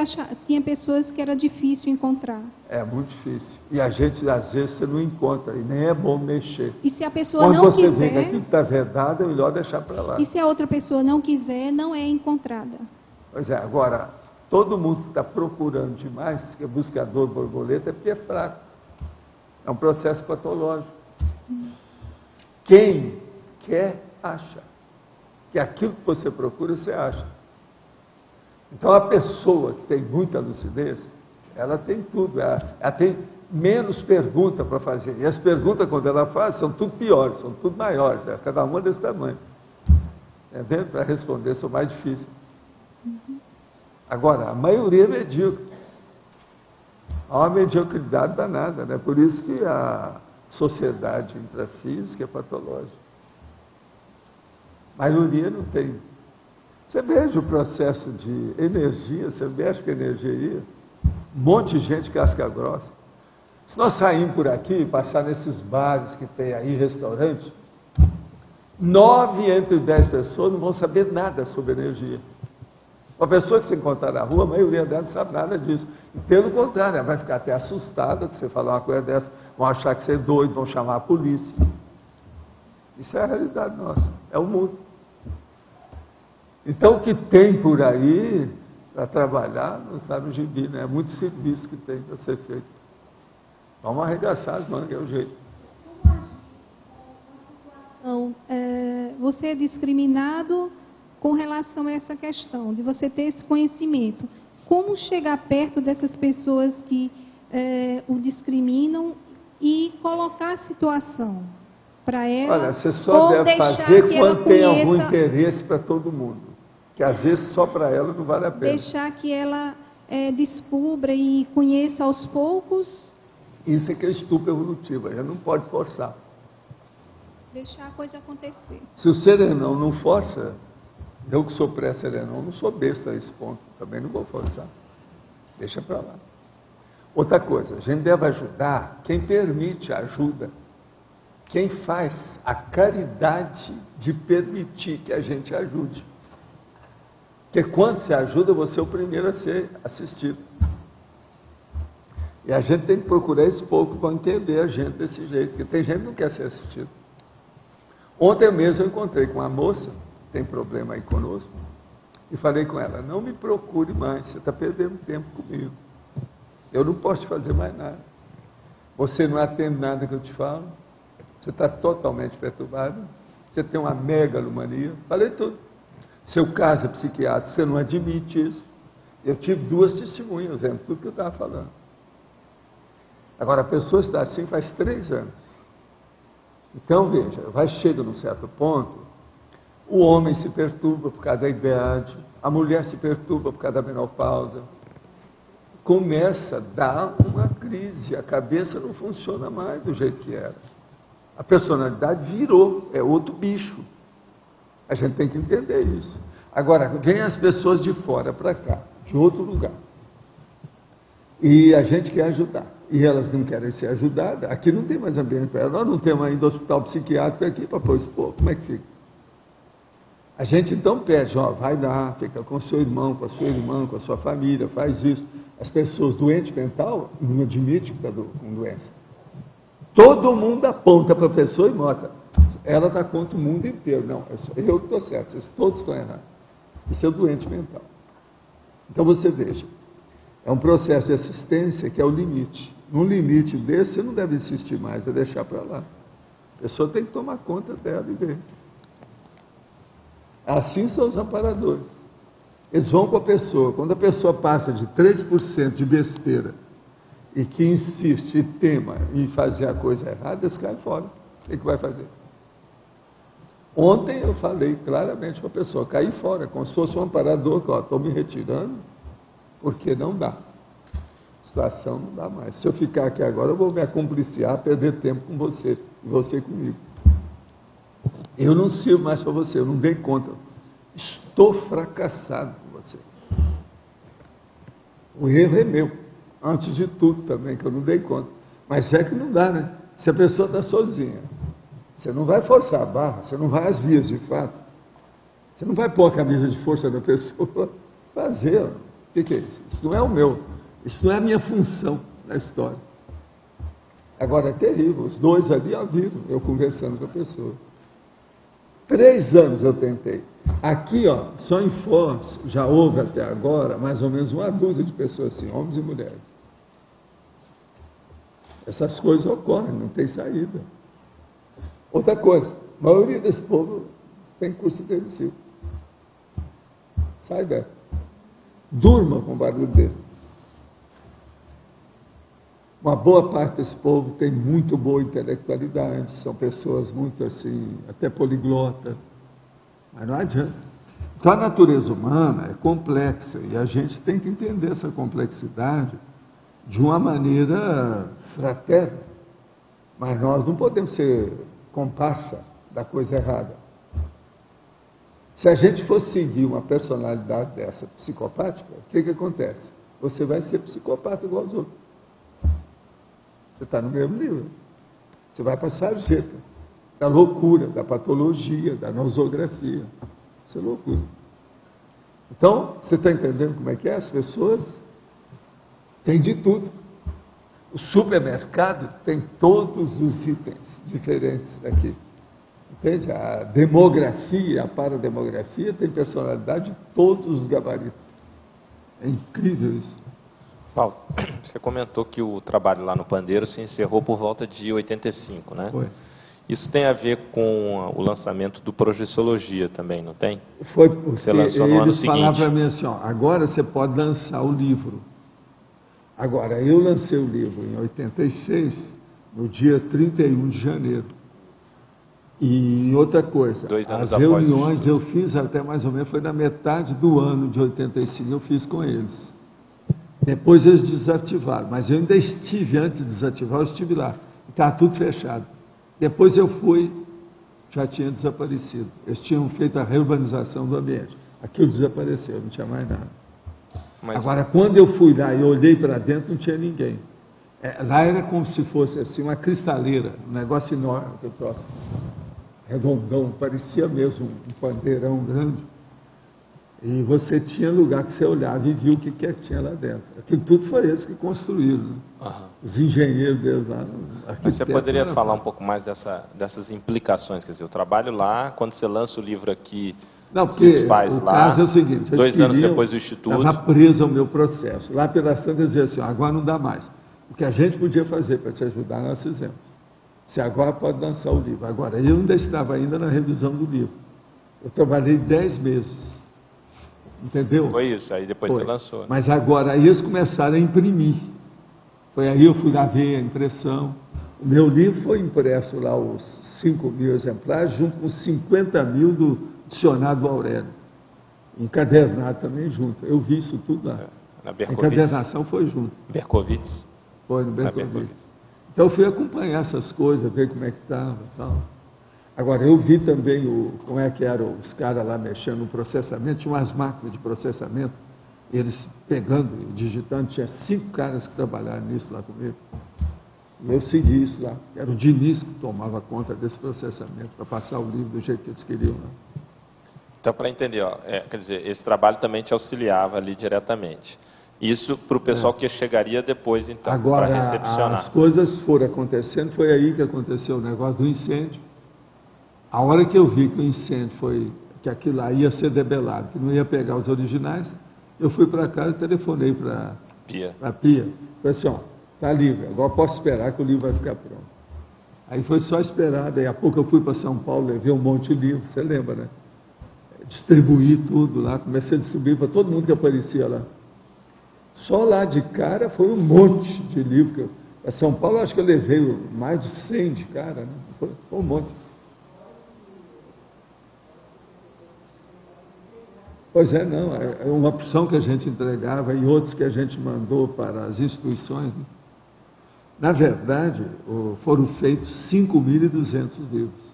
tinha pessoas que era difícil encontrar. É muito difícil. E a gente, às vezes, você não encontra, e nem é bom mexer. E se a pessoa Quando não você quiser... vê que aquilo está vedado, é melhor deixar para lá. E se a outra pessoa não quiser, não é encontrada. Pois é, agora, todo mundo que está procurando demais, que é buscador borboleta, é porque é fraco. É um processo patológico. Quem quer, acha. Que aquilo que você procura, você acha. Então, a pessoa que tem muita lucidez, ela tem tudo. Ela tem menos pergunta para fazer. E as perguntas, quando ela faz, são tudo piores, são tudo maiores. Né? Cada uma desse tamanho. Entendeu? Para responder, são mais difíceis. Agora, a maioria é medíocre. Há uma mediocridade danada, né? Por isso que a sociedade intrafísica é patológica. A maioria não tem. Você veja o processo de energia, você mexe com energia aí, um monte de gente casca grossa. Se nós sairmos por aqui, passar nesses bares que tem aí, restaurantes, 9 entre 10 pessoas não vão saber nada sobre energia. Uma pessoa que você encontrar na rua, a maioria dela não sabe nada disso. E, pelo contrário, ela vai ficar até assustada que você falar uma coisa dessa, vão achar que você é doido, vão chamar a polícia. Isso é a realidade nossa, é o mundo. Então, o que tem por aí para trabalhar, não sabe o gibi, né? É muito serviço que tem para ser feito. Vamos arregaçar as mangas, é o jeito. Então, você é discriminado com relação a essa questão, de você ter esse conhecimento. Como chegar perto dessas pessoas que o discriminam e colocar a situação para ela? Olha, você só deve fazer quando tem algum interesse para todo mundo. Que às vezes só para ela não vale a pena. Deixar que ela descubra e conheça aos poucos. Isso é que é estupro evolutivo, a gente não pode forçar. Deixar a coisa acontecer. Se o serenão não força, eu que sou pré-serenão, não sou besta a esse ponto, também não vou forçar. Deixa para lá. Outra coisa, a gente deve ajudar quem permite a ajuda. Quem faz a caridade de permitir que a gente ajude. Porque quando você ajuda, você é o primeiro a ser assistido. E a gente tem que procurar esse pouco para entender a gente desse jeito, porque tem gente que não quer ser assistido. Ontem mesmo eu encontrei com uma moça, que tem problema aí conosco, e falei com ela, não me procure mais, você está perdendo tempo comigo. Eu não posso te fazer mais nada. Você não atende nada que eu te falo, você está totalmente perturbado, você tem uma megalomania, falei tudo. Seu caso é psiquiátrico, você não admite isso. Eu tive 2 testemunhas vendo tudo que eu estava falando. Agora, a pessoa está assim faz 3 anos. Então, veja, chega num certo ponto, o homem se perturba por causa da idade, a mulher se perturba por causa da menopausa, começa a dar uma crise, a cabeça não funciona mais do jeito que era. A personalidade virou, é outro bicho. A gente tem que entender isso. Agora, vem as pessoas de fora para cá, de outro lugar. E a gente quer ajudar. E elas não querem ser ajudadas. Aqui não tem mais ambiente para elas. Nós não temos ainda hospital psiquiátrico aqui para pôr esse povo. Como é que fica? A gente então pede, ó, vai lá, fica com seu irmão, com a sua irmã, com a sua família, faz isso. As pessoas doentes mental não admitem que está com doença. Todo mundo aponta para a pessoa e mostra. Ela está contra o mundo inteiro. Não, eu que estou certo, vocês todos estão errados. Isso é o doente mental. Então você veja, é um processo de assistência que é o limite. Num limite desse, você não deve insistir mais, é deixar para lá. A pessoa tem que tomar conta dela e ver. Assim são os amparadores. Eles vão com a pessoa. Quando a pessoa passa de 3% de besteira e que insiste e tema em fazer a coisa errada, eles caem fora. O que vai fazer? Ontem eu falei claramente para a pessoa, cair fora, como se fosse um amparador, que estou me retirando, porque não dá. situação não dá mais. Se eu ficar aqui agora, eu vou me acompliciar, perder tempo com você, e você comigo. Eu não sirvo mais para você, eu não dei conta. Estou fracassado com você. O erro é meu, antes de tudo também, que eu não dei conta. Mas é que não dá, né? Se a pessoa está sozinha, você não vai forçar a barra, você não vai às vias, de fato. Você não vai pôr a camisa de força da pessoa, fazer. O que é isso? Isso não é o meu. Isso não é a minha função na história. Agora é terrível. Os dois ali viram, eu conversando com a pessoa. 3 anos eu tentei. Aqui, só em Foz, já houve até agora, mais ou menos 1 dúzia de pessoas assim, homens e mulheres. Essas coisas ocorrem, não tem saída. Outra coisa, a maioria desse povo tem curso intermissivo. Sai dessa. Durma com um barulho desse. Uma boa parte desse povo tem muito boa intelectualidade, são pessoas muito assim, até poliglota, mas não adianta. Então a natureza humana é complexa e a gente tem que entender essa complexidade de uma maneira fraterna, mas nós não podemos ser comparsa da coisa errada. Se a gente for seguir uma personalidade dessa psicopática, o que acontece? Você vai ser psicopata igual aos outros. Você está no mesmo nível. Você vai para a sarjeta, da loucura, da patologia, da nosografia. Isso é loucura. Então, você está entendendo como é que é? As pessoas têm de tudo. O supermercado tem todos os itens diferentes aqui. Entende? A demografia, a parademografia tem personalidade de todos os gabaritos. É incrível isso. Paulo, você comentou que o trabalho lá no Pandeiro se encerrou por volta de 85, né? Foi. Isso tem a ver com o lançamento do Projeciologia também, não tem? Foi porque você lançou no ano seguinte. Eles falaram para mim assim, agora você pode lançar o livro. Agora, eu lancei o livro em 86, no dia 31 de janeiro. E outra coisa, as reuniões eu fiz até mais ou menos, foi na metade do ano de 85, eu fiz com eles. Depois eles desativaram, mas eu ainda estive, antes de desativar, eu estive lá. Estava tudo fechado. Depois eu fui, já tinha desaparecido. Eles tinham feito a reurbanização do ambiente. Aquilo desapareceu, não tinha mais nada. Agora, quando eu fui lá e olhei para dentro, não tinha ninguém. Lá era como se fosse assim, uma cristaleira, um negócio enorme, redondão, parecia mesmo um pandeirão grande. E você tinha lugar que você olhava e via o que é que tinha lá dentro. Aquilo tudo foi eles que construíram, né? Os engenheiros deles lá. Mas você poderia falar um pouco mais dessas implicações? Quer dizer, o trabalho lá, quando você lança o livro aqui, se desfaz lá. O caso é o seguinte, 2 anos depois do Instituto. Estava preso ao meu processo. Lá pelas tantas diziam assim, agora não dá mais. O que a gente podia fazer para te ajudar, nós fizemos. Você agora pode lançar o livro. Agora, eu ainda estava na revisão do livro. Eu trabalhei 10 meses. Entendeu? Foi isso, aí depois você lançou. Né? Mas agora, aí eles começaram a imprimir. Foi aí eu fui lá ver a impressão. O meu livro foi impresso lá, os 5.000 exemplares, junto com 50.000 do dicionário do Aurélio. Encadernado também junto. Eu vi isso tudo lá. Na a encadernação foi junto. Berkowitz? Foi no Berkowitz. Então eu fui acompanhar essas coisas, ver como é que estava e tal. Agora, eu vi também como é que eram os caras lá mexendo no processamento, tinha umas máquinas de processamento, eles pegando e digitando, tinha 5 caras que trabalharam nisso lá comigo. E eu segui isso lá. Era o Diniz que tomava conta desse processamento, para passar o livro do jeito que eles queriam. Né? Então, para entender, quer dizer, esse trabalho também te auxiliava ali diretamente. Isso para o pessoal que chegaria depois, então, para recepcionar. Agora, as coisas foram acontecendo, foi aí que aconteceu o negócio do incêndio. A hora que eu vi que o incêndio que aquilo lá ia ser debelado, que não ia pegar os originais, eu fui para casa e telefonei para a Pia. Falei assim, está livre, agora posso esperar que o livro vai ficar pronto. Aí foi só esperar, daí a pouco eu fui para São Paulo, levei um monte de livro, você lembra, né? Distribuí tudo lá, comecei a distribuir para todo mundo que aparecia lá. Só lá de cara foi um monte de livro. Para São Paulo, acho que eu levei mais de 100 de cara, né? Foi um monte. Pois é, não. É uma opção que a gente entregava e outros que a gente mandou para as instituições. Né? Na verdade, foram feitos 5.200 livros.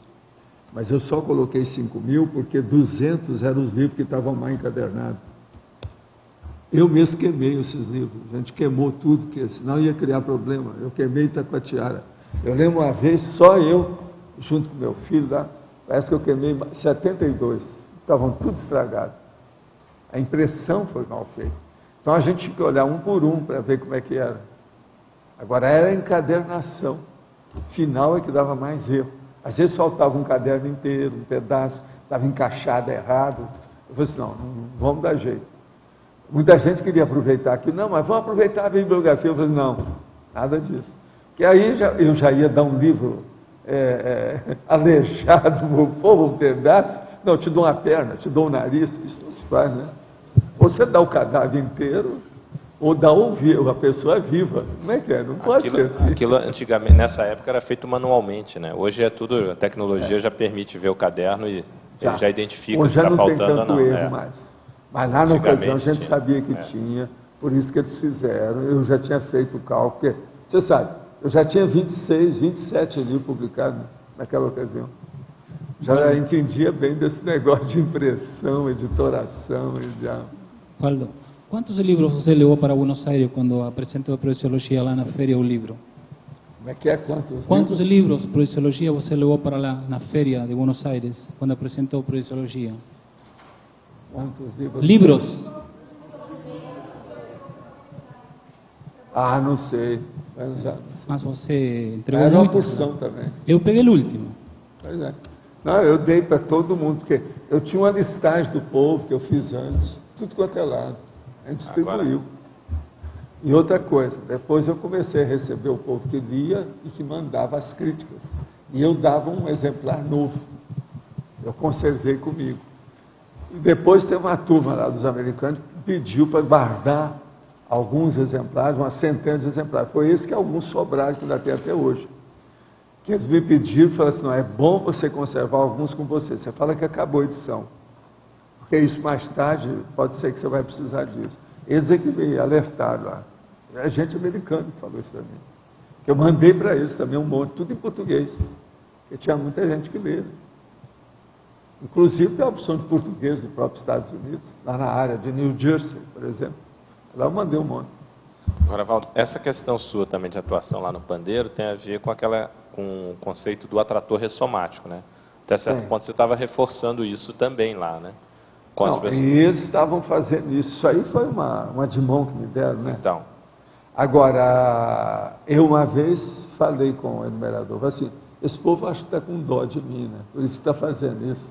Mas eu só coloquei 5.000 porque 200 eram os livros que estavam mal encadernados. Eu mesmo queimei esses livros. A gente queimou tudo, porque senão ia criar problema. Eu queimei Itacoatiara. Eu lembro uma vez, só eu, junto com meu filho lá, parece que eu queimei 72. Estavam tudo estragados. A impressão foi mal feita. Então a gente tinha que olhar um por um para ver como é que era. Agora era a encadernação. Final é que dava mais erro. Às vezes faltava um caderno inteiro, um pedaço, estava encaixado errado. Eu falei assim, não vamos dar jeito. Muita gente queria aproveitar aquilo. Não, mas vamos aproveitar a bibliografia. Eu falei, não, nada disso. Porque aí eu já ia dar um livro aleijado para o povo, um pedaço. Não, eu te dou uma perna, te dou um nariz. Isso não se faz, né? Você dá o cadáver inteiro, ou dá a pessoa viva. Como é que é? Não pode ser assim. Aquilo antigamente, nessa época, era feito manualmente, né? Hoje é tudo, a tecnologia já permite ver o caderno e ele já identifica se está faltando ou não. Erro mais. Mas lá na ocasião a gente sabia que tinha, por isso que eles fizeram. Eu já tinha feito o cálculo, porque, você sabe, eu já tinha 26, 27 livros publicados naquela ocasião. Já entendia bem desse negócio de impressão, editoração e já... Waldo, quantos livros você levou para Buenos Aires quando apresentou a Projeciologia lá na Feira o livro? Como é que é? Quantos livros de Projeciologia você levou para lá na Feira de Buenos Aires quando apresentou a Projeciologia? Quantos livros? Livros. Ah, não sei. Mas você entregou era muito. Era uma porção também. Eu peguei o último. Pois é. Não, eu dei para todo mundo, porque eu tinha uma listagem do povo que eu fiz antes, tudo quanto é lado. A gente distribuiu. E outra coisa, depois eu comecei a receber o povo que lia e que mandava as críticas. E eu dava um exemplar novo. Eu conservei comigo. E depois tem uma turma lá dos americanos que pediu para guardar alguns exemplares, uma centena de exemplares. Foi esse que alguns sobraram, que ainda tem até hoje. Que eles me pediram, falaram assim, não, é bom você conservar alguns com você. Você fala que acabou a edição. Porque isso mais tarde, pode ser que você vai precisar disso. Eles é que me alertaram lá. É gente americana que falou isso para mim. Eu mandei para eles também um monte, tudo em português. Porque tinha muita gente que lia. Inclusive tem a opção de português dos próprios Estados Unidos, lá na área de New Jersey, por exemplo. Lá eu mandei um monte. Agora, Waldo, essa questão sua também de atuação lá no pandeiro tem a ver com o conceito do atrator ressomático, né? Até certo ponto você estava reforçando isso também lá, né? Com as pessoas. E eles estavam fazendo isso. Isso aí foi uma de mão que me deram, né? Então. Agora, eu uma vez falei com o enumerador, falei assim, esse povo acho que está com dó de mim, né? Por isso está fazendo isso.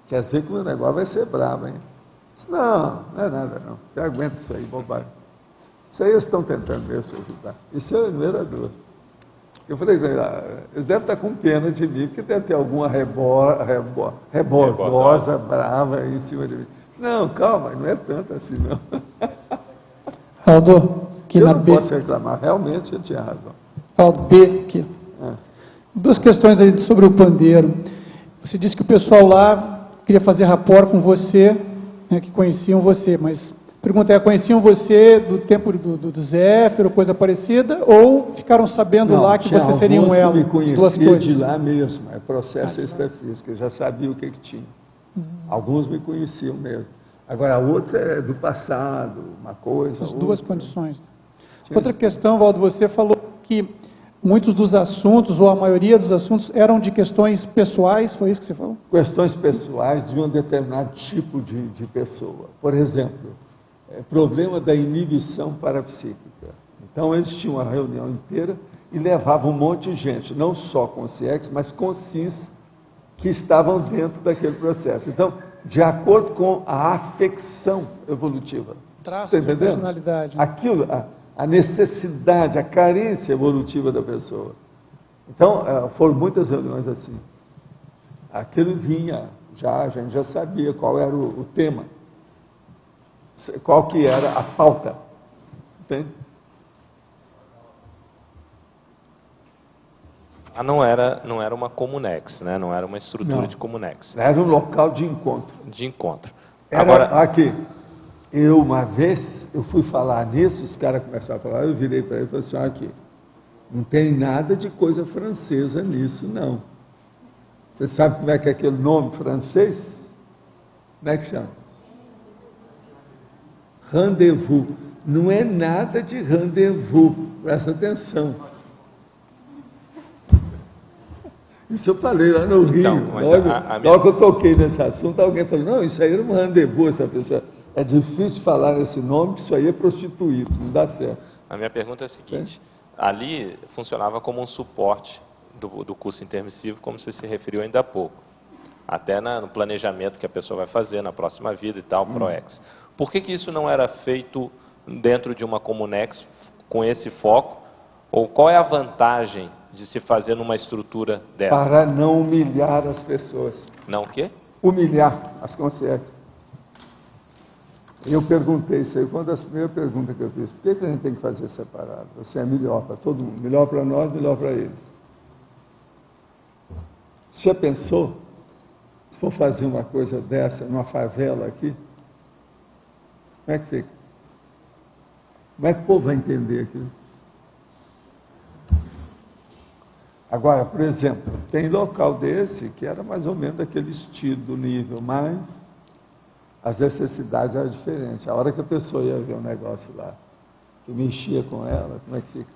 Quer dizer que o meu negócio vai ser brabo, hein? Disse, não é nada não. Você aguenta isso aí, bobagem. Isso aí eles estão tentando mesmo ajudar. Isso é o enumerador. Eu falei, eles devem estar com pena de mim, porque deve ter alguma rebordosa, brava aí em cima de mim. Não, calma, não é tanto assim, não. Waldo, aqui eu na não B. posso reclamar, realmente eu tinha razão. Waldo, B, aqui. Duas questões aí sobre o pandeiro. Você disse que o pessoal lá queria fazer rapport com você, né, que conheciam você, mas a pergunta é, conheciam você do tempo do Zéfiro, coisa parecida, ou ficaram sabendo não, lá que você seria um elo? Me conhecia de lá mesmo, é processo extrafísico, eu já sabia o que tinha. Alguns me conheciam mesmo. Agora, outros é do passado, uma coisa... As duas condições. Outra questão, Waldo, você falou que muitos dos assuntos, ou a maioria dos assuntos, eram de questões pessoais, foi isso que você falou? Questões pessoais de um determinado tipo de pessoa. Por exemplo, problema da inibição parapsíquica. Então, eles tinham uma reunião inteira e levavam um monte de gente, não só com CIEX, mas com CIS, que estavam dentro daquele processo. Então, de acordo com a afecção evolutiva. Traço de personalidade. Aquilo, a necessidade, a carência evolutiva da pessoa. Então, foram muitas reuniões assim. Aquilo vinha, a gente já sabia qual era o tema, qual que era a pauta. Entende? Não era uma Comunex, né? Não era uma estrutura de Comunex. Era um local de encontro. De encontro. Aqui, uma vez, eu fui falar nisso, os caras começaram a falar, eu virei para ele e falei assim, aqui, não tem nada de coisa francesa nisso, não. Você sabe como é que é aquele nome francês? Como é que chama? Rendezvous. Não é nada de rendezvous, presta atenção. Isso eu falei lá no Rio. Então, logo que eu toquei nesse assunto, alguém falou, não, isso aí era um rendezvous, essa pessoa. É difícil falar esse nome, que isso aí é prostituído, não dá certo. A minha pergunta é a seguinte, ali funcionava como um suporte do curso intermissivo, como você se referiu ainda há pouco. Até no planejamento que a pessoa vai fazer na próxima vida e tal, ProEx. Por que isso não era feito dentro de uma Comunex com esse foco? Ou qual é a vantagem de se fazer numa estrutura dessa? Para não humilhar as pessoas. Não o quê? Humilhar as concierges. Eu perguntei isso aí, foi uma das primeiras perguntas que eu fiz. Por que a gente tem que fazer separado? Você é melhor para todo mundo, melhor para nós, melhor para eles. Você já pensou, se for fazer uma coisa dessa numa favela aqui, como é que fica? Como é que o povo vai entender aquilo? Agora, por exemplo, tem local desse que era mais ou menos daquele estilo, do nível, mas as necessidades eram diferentes. A hora que a pessoa ia ver um negócio lá, que mexia com ela, como é que fica?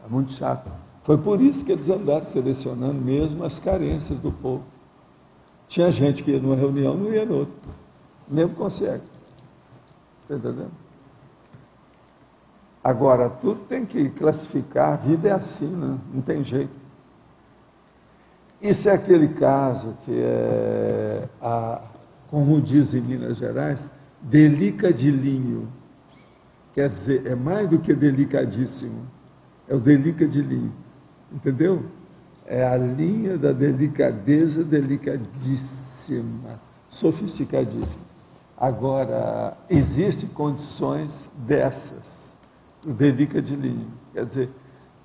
É muito chato. Foi por isso que eles andaram selecionando mesmo as carências do povo. Tinha gente que ia numa reunião, não ia noutra. Mesmo consegue. Você está entendendo? Agora, tudo tem que classificar, a vida é assim, né? Não tem jeito. Isso é aquele caso que é, como diz em Minas Gerais, delicadilhinho. Quer dizer, é mais do que delicadíssimo, é o delicadilhinho. Entendeu? É a linha da delicadeza, delicadíssima, sofisticadíssima. Agora, existem condições dessas, o delicadilhinho. Quer dizer,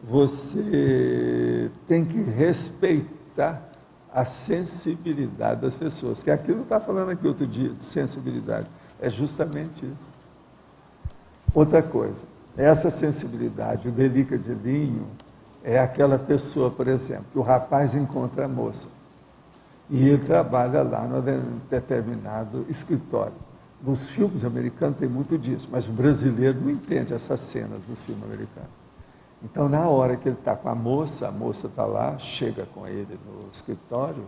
você tem que respeitar a sensibilidade das pessoas, que aquilo que eu estava falando aqui outro dia, de sensibilidade, é justamente isso. Outra coisa, essa sensibilidade, o delicadilhinho, é aquela pessoa, por exemplo, que o rapaz encontra a moça e ele trabalha lá num determinado escritório. Nos filmes americanos tem muito disso, mas o brasileiro não entende essas cenas dos filmes americanos. Então, na hora que ele está com a moça está lá, chega com ele no escritório,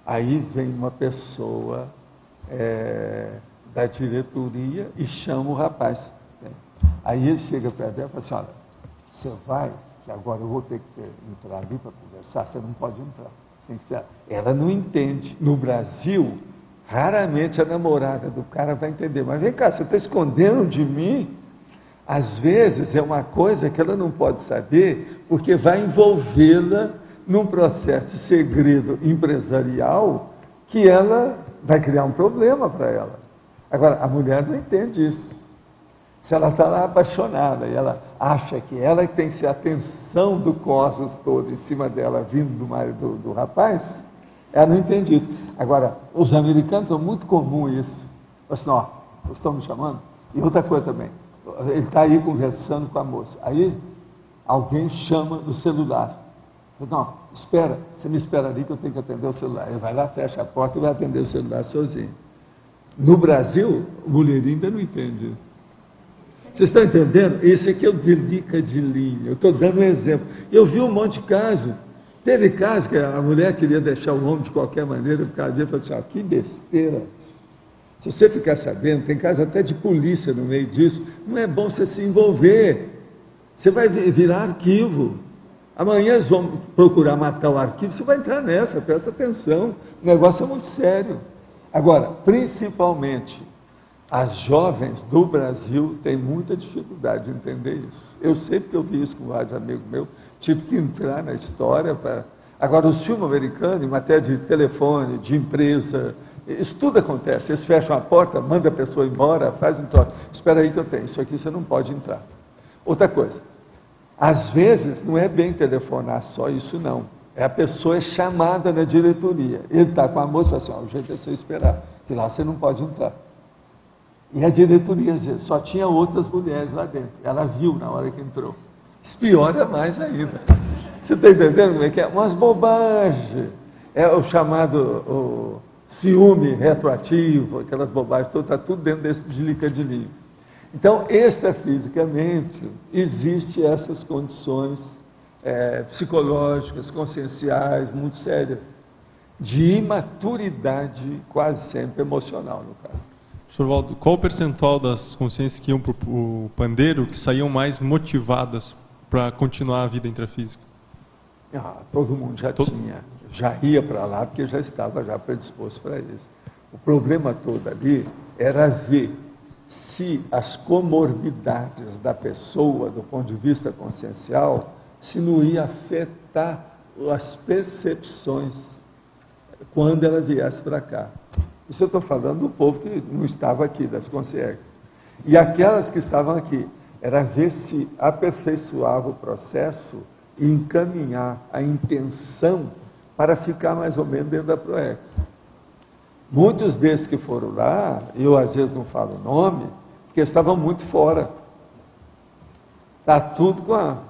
aí vem uma pessoa da diretoria e chama o rapaz. Aí ele chega para ela e fala assim, olha, você vai, que agora eu vou ter que entrar ali para conversar, você não pode entrar. Você tem que entrar. Ela não entende. No Brasil, raramente a namorada do cara vai entender. Mas vem cá, você está escondendo de mim? Às vezes é uma coisa que ela não pode saber, porque vai envolvê-la num processo de segredo empresarial que ela vai criar um problema para ela. Agora, a mulher não entende isso. Se ela está lá apaixonada e ela acha que ela tem que ser a atenção do cosmos todo em cima dela, vindo do rapaz, ela não entende isso. Agora, os americanos são muito comum isso. Assim, ó, vocês estão me chamando? E outra coisa também, ele está aí conversando com a moça. Aí, alguém chama no celular. Não, espera, você me espera ali que eu tenho que atender o celular. Ele vai lá, fecha a porta e vai atender o celular sozinho. No Brasil, o mulherinho ainda não entende isso. Vocês estão entendendo? Esse aqui é o delicadilhinho. Eu estou dando um exemplo. Eu vi um monte de casos. Teve casos que a mulher queria deixar o homem de qualquer maneira, por causa disso, falou assim, ó, que besteira. Se você ficar sabendo, tem casos até de polícia no meio disso, não é bom você se envolver. Você vai virar arquivo. Amanhã eles vão procurar matar o arquivo, você vai entrar nessa, presta atenção. O negócio é muito sério. Agora, principalmente, as jovens do Brasil têm muita dificuldade de entender isso. Eu sei porque eu vi isso com vários amigos meus, tive que entrar na história para... Agora, os filmes americanos, em matéria de telefone, de empresa, isso tudo acontece. Eles fecham a porta, mandam a pessoa embora, faz um troço. Espera aí que eu tenho, isso aqui você não pode entrar. Outra coisa, às vezes não é bem telefonar só isso não. A pessoa é chamada na diretoria. Ele está com a moça assim, o jeito é você esperar, que lá você não pode entrar. E a diretoria só tinha outras mulheres lá dentro. Ela viu na hora que entrou. Piora mais ainda. Você está entendendo como é que é? Umas bobagens. É o chamado ciúme retroativo, aquelas bobagens todas, está tudo dentro desse delicadilho. Então, extrafisicamente, existem essas condições psicológicas, conscienciais, muito sérias, de imaturidade, quase sempre emocional, no caso. Professor Waldo, qual o percentual das consciências que iam para o pandeiro que saíam mais motivadas para continuar a vida intrafísica? Todo mundo já ia para lá porque já estava predisposto para isso. O problema todo ali era ver se as comorbidades da pessoa, do ponto de vista consciencial, se não ia afetar as percepções quando ela viesse para cá. Isso eu estou falando do povo que não estava aqui, das consciências. E aquelas que estavam aqui, era ver se aperfeiçoava o processo e encaminhar a intenção para ficar mais ou menos dentro da PROEX. Muitos desses que foram lá, eu às vezes não falo o nome, porque estavam muito fora. Está tudo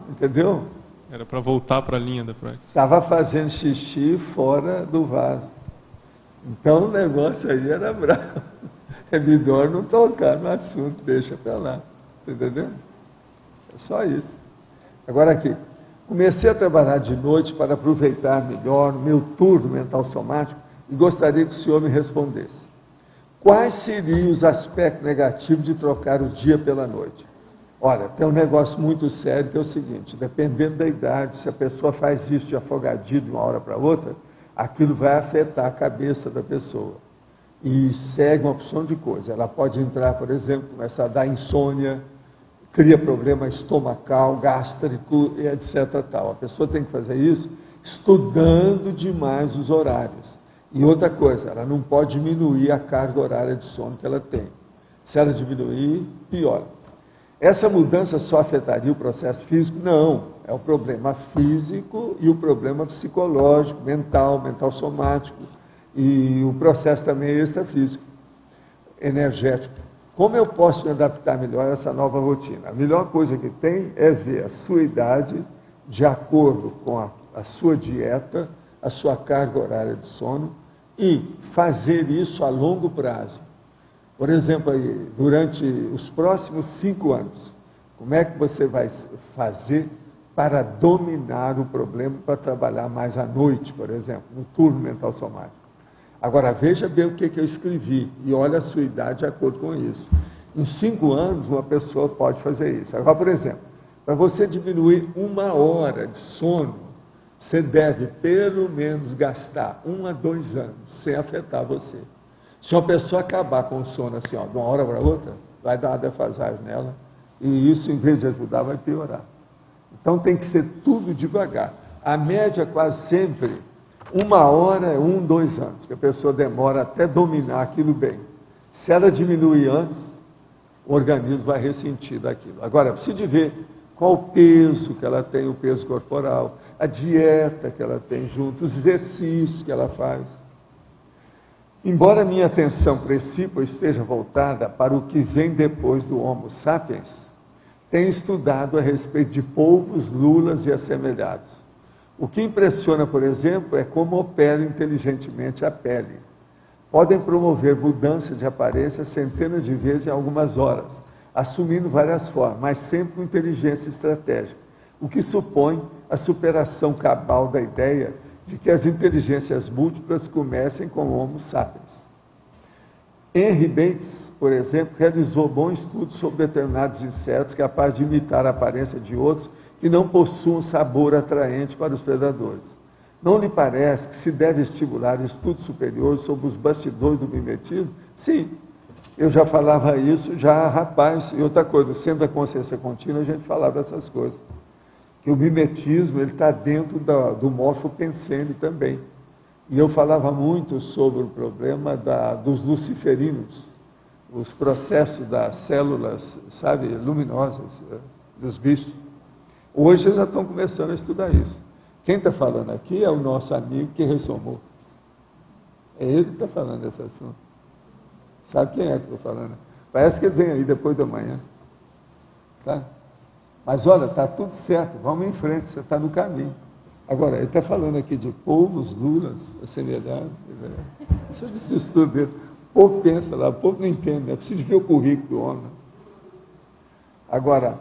entendeu? Era para voltar para a linha da PROEX. Estava fazendo xixi fora do vaso. Então o negócio aí era bravo. É melhor não tocar no assunto, deixa para lá. Está entendendo? É só isso. Agora aqui, comecei a trabalhar de noite para aproveitar melhor o meu turno mental somático e gostaria que o senhor me respondesse. Quais seriam os aspectos negativos de trocar o dia pela noite? Olha, tem um negócio muito sério que é o seguinte, dependendo da idade, se a pessoa faz isso de afogadinho de uma hora para outra, aquilo vai afetar a cabeça da pessoa. E segue uma opção de coisa. Ela pode entrar, por exemplo, começar a dar insônia, cria problema estomacal, gástrico, e etc. Tal. A pessoa tem que fazer isso estudando demais os horários. E outra coisa, ela não pode diminuir a carga horária de sono que ela tem. Se ela diminuir, piora. Essa mudança só afetaria o processo físico? Não. É o problema físico e o problema psicológico, mental somático. E o processo também é extrafísico, energético. Como eu posso me adaptar melhor a essa nova rotina? A melhor coisa que tem é ver a sua idade de acordo com a sua dieta, a sua carga horária de sono e fazer isso a longo prazo. Por exemplo, aí, durante os próximos 5 anos, como é que você vai fazer para dominar o problema, para trabalhar mais à noite, por exemplo, no turno mental somático? Agora, veja bem o que eu escrevi e olha a sua idade de acordo com isso. Em 5 anos, uma pessoa pode fazer isso. Agora, por exemplo, para você diminuir 1 hora de sono, você deve pelo menos gastar 1 a 2 anos, sem afetar você. Se uma pessoa acabar com o sono assim, de uma hora para outra, vai dar uma defasagem nela, e isso, em vez de ajudar, vai piorar. Então, tem que ser tudo devagar. A média, quase sempre, 1 hora é 1, 2 anos, que a pessoa demora até dominar aquilo bem. Se ela diminuir antes, o organismo vai ressentir daquilo. Agora, precisa ver qual o peso que ela tem, o peso corporal, a dieta que ela tem junto, os exercícios que ela faz. Embora minha atenção principal esteja voltada para o que vem depois do Homo sapiens, tenho estudado a respeito de polvos, lulas e assemelhados. O que impressiona, por exemplo, é como opera inteligentemente a pele. Podem promover mudança de aparência centenas de vezes em algumas horas, assumindo várias formas, mas sempre com inteligência estratégica, o que supõe a superação cabal da ideia de que as inteligências múltiplas comecem com o Homo sapiens. Henry Bates, por exemplo, realizou bom estudo sobre determinados insetos capazes de imitar a aparência de outros que não possuam sabor atraente para os predadores. Não lhe parece que se deve estimular estudos superiores sobre os bastidores do mimetismo? Sim, eu já falava isso, rapaz, e outra coisa, no Centro da Consciência Contínua a gente falava essas coisas. Que o mimetismo está dentro do morfopensene também. E eu falava muito sobre o problema dos luciferinos, os processos das células, luminosas dos bichos. Hoje já estão começando a estudar isso. Quem está falando aqui é o nosso amigo que ressomou. É ele que está falando desse assunto. Sabe quem é que estou falando? Parece que ele vem aí depois da manhã. Tá? Mas olha, está tudo certo, vamos em frente, você está no caminho. Agora, ele está falando aqui de povos, lulas, a seriedade. Isso é desse estudo dele. O povo pensa lá, o povo não entende, é preciso ver o currículo do homem. Agora,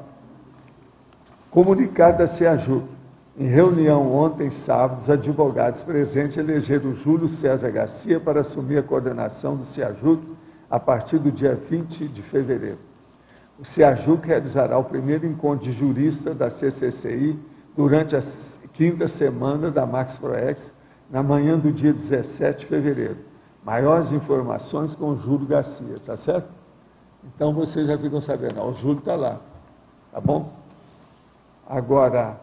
comunicado da CEAJUC. Em reunião ontem, sábado, os advogados presentes elegeram Júlio César Garcia para assumir a coordenação do CEAJUC a partir do dia 20 de fevereiro. O CEAJUC realizará o primeiro encontro de juristas da CCCI durante a 5ª semana da Max Proex, na manhã do dia 17 de fevereiro. Maiores informações com o Júlio Garcia, tá certo? Então vocês já ficam sabendo, o Júlio está lá, tá bom? Agora,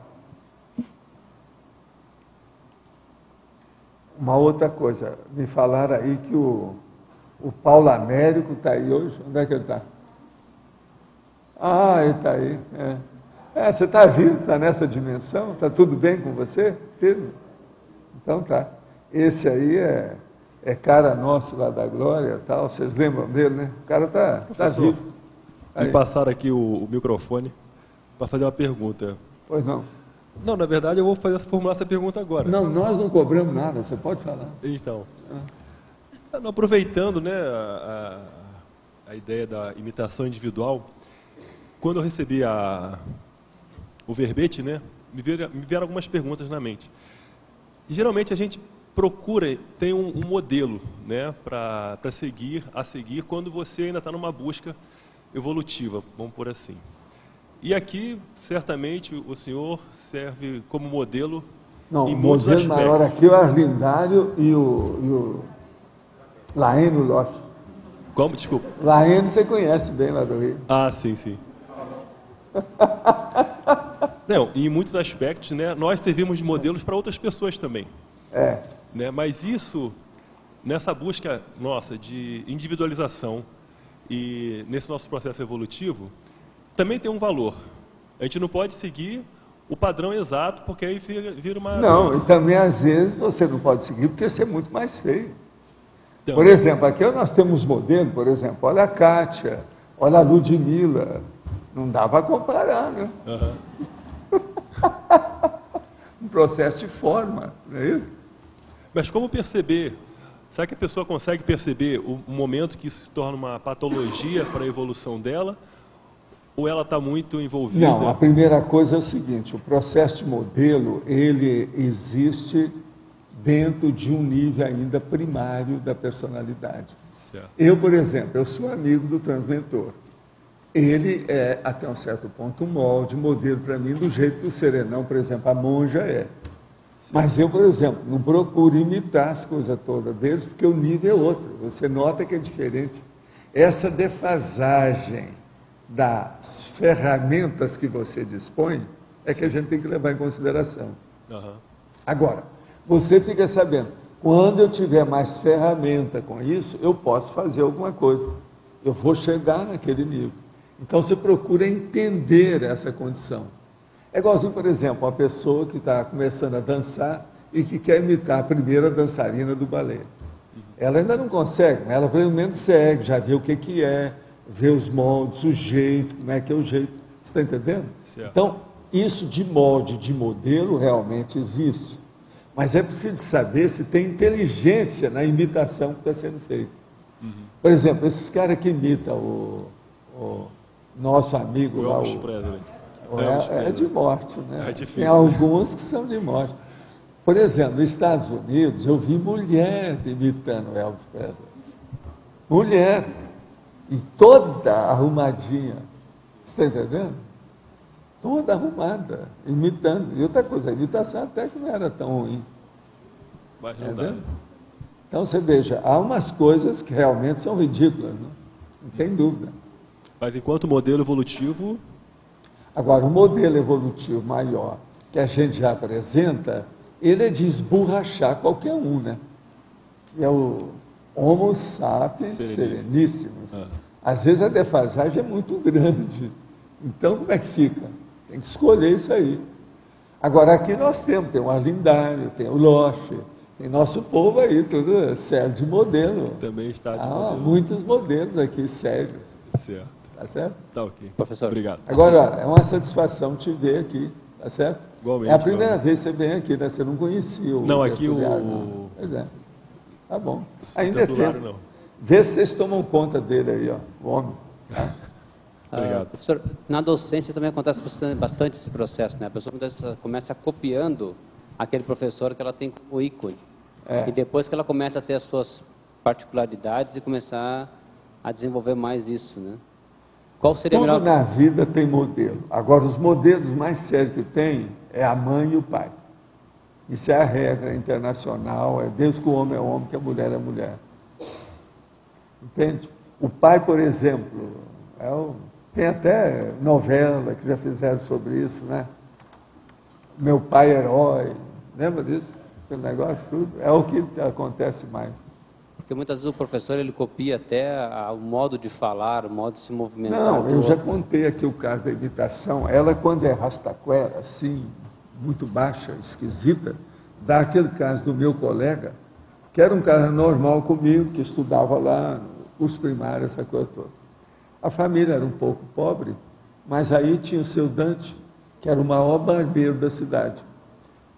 uma outra coisa, me falaram aí que o Paulo Américo está aí hoje, onde é que ele está? Ah, ele está aí, você está vivo, está nessa dimensão, está tudo bem com você, filho? Então tá, esse aí é cara nosso lá da Glória, tal. Vocês lembram dele, né? O cara está vivo. Me passaram aqui o microfone para fazer uma pergunta. Pois não. Não, na verdade eu vou formular essa pergunta agora. Não, nós não cobramos nada, você pode falar. Então, aproveitando, né, a ideia da imitação individual, quando eu recebi o verbete, né, me vieram algumas perguntas na mente. E, geralmente a gente procura ter um modelo, né, para seguir quando você ainda está numa busca evolutiva, vamos por assim. E aqui, certamente, o senhor serve como modelo em muitos aspectos. O modelo maior aqui é o Arlindário e o Laênio Loche. Como? Desculpa. Laênio você conhece bem lá do Rio. Ah, sim, sim. Não, em muitos aspectos, né, nós servimos de modelos para outras pessoas também. Né, mas isso, nessa busca nossa de individualização e nesse nosso processo evolutivo, também tem um valor. A gente não pode seguir o padrão exato, porque aí vira uma... Não, e também às vezes você não pode seguir porque você é muito mais feio. Então, por exemplo, aqui nós temos modelo, por exemplo, olha a Kátia, olha a Ludmilla, não dá para comparar, né? Um processo de forma, não é isso? Mas como perceber? Será que a pessoa consegue perceber o momento que isso se torna uma patologia para a evolução dela? Ou ela está muito envolvida? Não, a primeira coisa é o seguinte, o processo de modelo, ele existe dentro de um nível ainda primário da personalidade. Certo. Eu, por exemplo, eu sou amigo do transmentor. Ele é, até um certo ponto, um molde, modelo para mim, do jeito que o Serenão, por exemplo, a monja é. Mas eu, por exemplo, não procuro imitar as coisas todas deles, porque o nível é outro. Você nota que é diferente. Essa defasagem das ferramentas que você dispõe é que a gente tem que levar em consideração. Agora, você fica sabendo, quando eu tiver mais ferramenta com isso, eu posso fazer alguma coisa. Eu vou chegar naquele nível. Então, você procura entender essa condição. É igualzinho, por exemplo, uma pessoa que está começando a dançar e que quer imitar a primeira dançarina do balé. Ela ainda não consegue, mas ela pelo menos segue, já vê o que é, vê os moldes, o jeito, como é que é o jeito. Você está entendendo? Certo. Então, isso de molde, de modelo, realmente existe. Mas é preciso saber se tem inteligência na imitação que está sendo feita. Por exemplo, esses caras que imitam o nosso amigo lá, é de morte, né? É difícil, tem alguns que são de morte. Por exemplo, nos Estados Unidos, eu vi mulher imitando Elvis Presley. Mulher. E toda arrumadinha. Você está entendendo? Toda arrumada, imitando. E outra coisa, a imitação até que não era tão ruim. Mas não dá. Então, você veja, há umas coisas que realmente são ridículas, né? Não tem dúvida. Mas enquanto modelo evolutivo... Agora, o modelo evolutivo maior que a gente já apresenta, ele é de esborrachar qualquer um, né? É o Homo sapiens sereníssimos. Às vezes a defasagem é muito grande. Então, como é que fica? Tem que escolher isso aí. Agora, aqui nós temos, tem o Arlindário, tem o Loche, tem nosso povo aí, tudo sério de modelo. Também está de modelo. Muitos modelos aqui sérios. Certo. Tá certo? Tá ok. Professor. Obrigado. Agora, é uma satisfação te ver aqui, tá certo? Igualmente. É a primeira vez que você vem aqui, né? Você não conhecia o... Não, aqui não. Pois é. Tá bom. Ainda é tempo. Não. Vê se vocês tomam conta dele aí, ó, o homem. Tá? Obrigado. Professor, na docência também acontece bastante esse processo, né? A pessoa começa copiando aquele professor que ela tem como ícone. E depois que ela começa a ter as suas particularidades e começar a desenvolver mais isso, né? Qual seria a melhor... Tudo na vida tem modelo. Agora, os modelos mais sérios que tem é a mãe e o pai. Isso é a regra internacional, é desde que o homem é homem, que a mulher é mulher. Entende? O pai, por exemplo, tem até novela que já fizeram sobre isso, né? Meu pai herói, lembra disso? Aquele negócio tudo, é o que acontece mais. Porque muitas vezes o professor ele copia até o modo de falar, o modo de se movimentar. Não, eu já contei aqui o caso da imitação. Ela, quando é rastaquera, assim, muito baixa, esquisita, dá aquele caso do meu colega, que era um cara normal comigo, que estudava lá, no curso primário, essa coisa toda. A família era um pouco pobre, mas aí tinha o seu Dante, que era o maior barbeiro da cidade.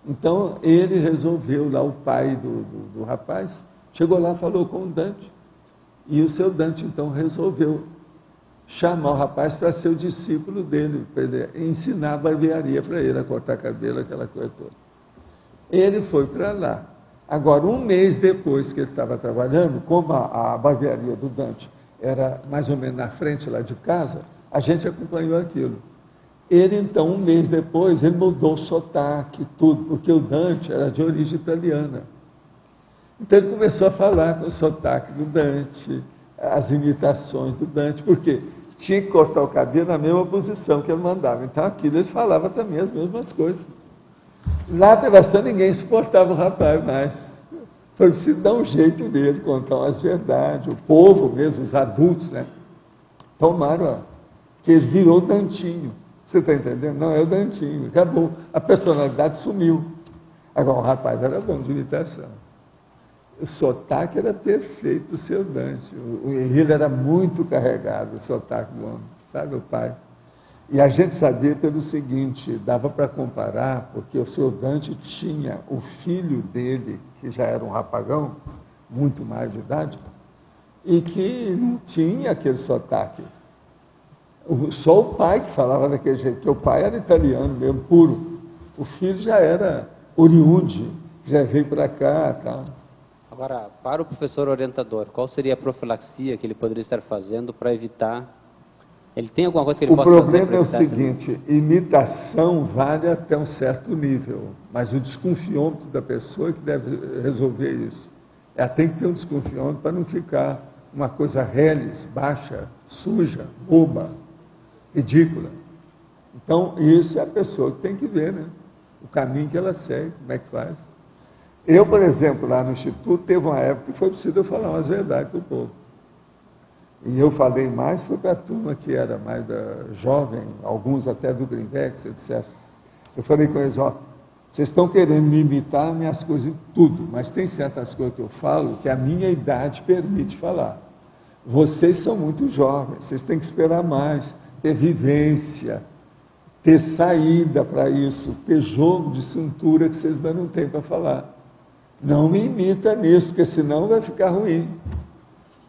Então, ele resolveu lá, o pai do rapaz, chegou lá, falou com o Dante, e o seu Dante, então, resolveu chamar o rapaz para ser o discípulo dele, para ele ensinar a barbearia para ele, a cortar cabelo, aquela coisa toda. Ele foi para lá. Agora, um mês depois que ele estava trabalhando, como a barbearia do Dante era mais ou menos na frente lá de casa, a gente acompanhou aquilo. Ele, então, um mês depois, ele mudou o sotaque, tudo, porque o Dante era de origem italiana. Então, ele começou a falar com o sotaque do Dante, as imitações do Dante, porque tinha que cortar o cabelo na mesma posição que ele mandava. Então, aquilo ele falava também as mesmas coisas. Lá pela Santa, ninguém suportava o rapaz mais. Foi preciso dar um jeito dele, contar umas verdades. O povo mesmo, os adultos, né? Tomaram, que ele virou Dantinho. Você está entendendo? Não, é o Dantinho. Acabou. A personalidade sumiu. Agora, o rapaz era bom de imitação. O sotaque era perfeito, o seu Dante. Ele era muito carregado, o sotaque do homem. Sabe, o pai? E a gente sabia pelo seguinte, dava para comparar, porque o seu Dante tinha o filho dele, que já era um rapagão, muito mais de idade, e que não tinha aquele sotaque. Só o pai que falava daquele jeito, porque o pai era italiano mesmo, puro. O filho já era oriundi, já veio para cá e tal. Agora, para o professor orientador, qual seria a profilaxia que ele poderia estar fazendo para evitar... Ele tem alguma coisa que ele possa fazer? O problema é o seguinte, imitação vale até um certo nível, mas o desconfiômetro da pessoa é que deve resolver isso. Ela tem que ter um desconfiômetro para não ficar uma coisa reles, baixa, suja, boba, ridícula. Então, isso é a pessoa que tem que ver, né? O caminho que ela segue, como é que faz. Eu, por exemplo, lá no Instituto, teve uma época que foi preciso eu falar umas verdades para o povo. E eu falei mais, foi para a turma que era mais jovem, alguns até do Grindex, etc. Eu falei com eles, ó, vocês estão querendo me imitar minhas coisas em tudo, mas tem certas coisas que eu falo que a minha idade permite falar. Vocês são muito jovens, vocês têm que esperar mais, ter vivência, ter saída para isso, ter jogo de cintura que vocês ainda não têm para falar. Não me imita nisso, porque senão vai ficar ruim.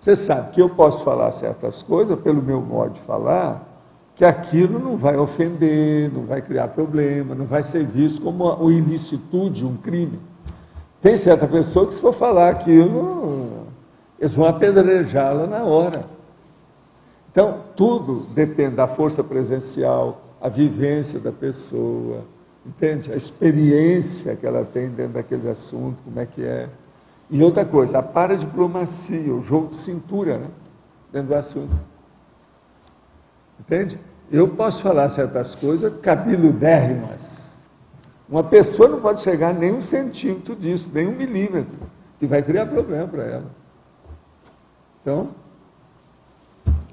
Você sabe que eu posso falar certas coisas, pelo meu modo de falar, que aquilo não vai ofender, não vai criar problema, não vai ser visto como uma ilicitude, um crime. Tem certa pessoa que, se for falar aquilo, eles vão apedrejá-la na hora. Então, tudo depende da força presencial, a vivência da pessoa, entende? A experiência que ela tem dentro daquele assunto, como é que é. E outra coisa, a paradiplomacia, o jogo de cintura, né? Dentro do assunto. Entende? Eu posso falar certas coisas cabeludérrimas. Uma pessoa não pode chegar nem 1 centímetro disso, nem 1 milímetro, que vai criar problema para ela. Então,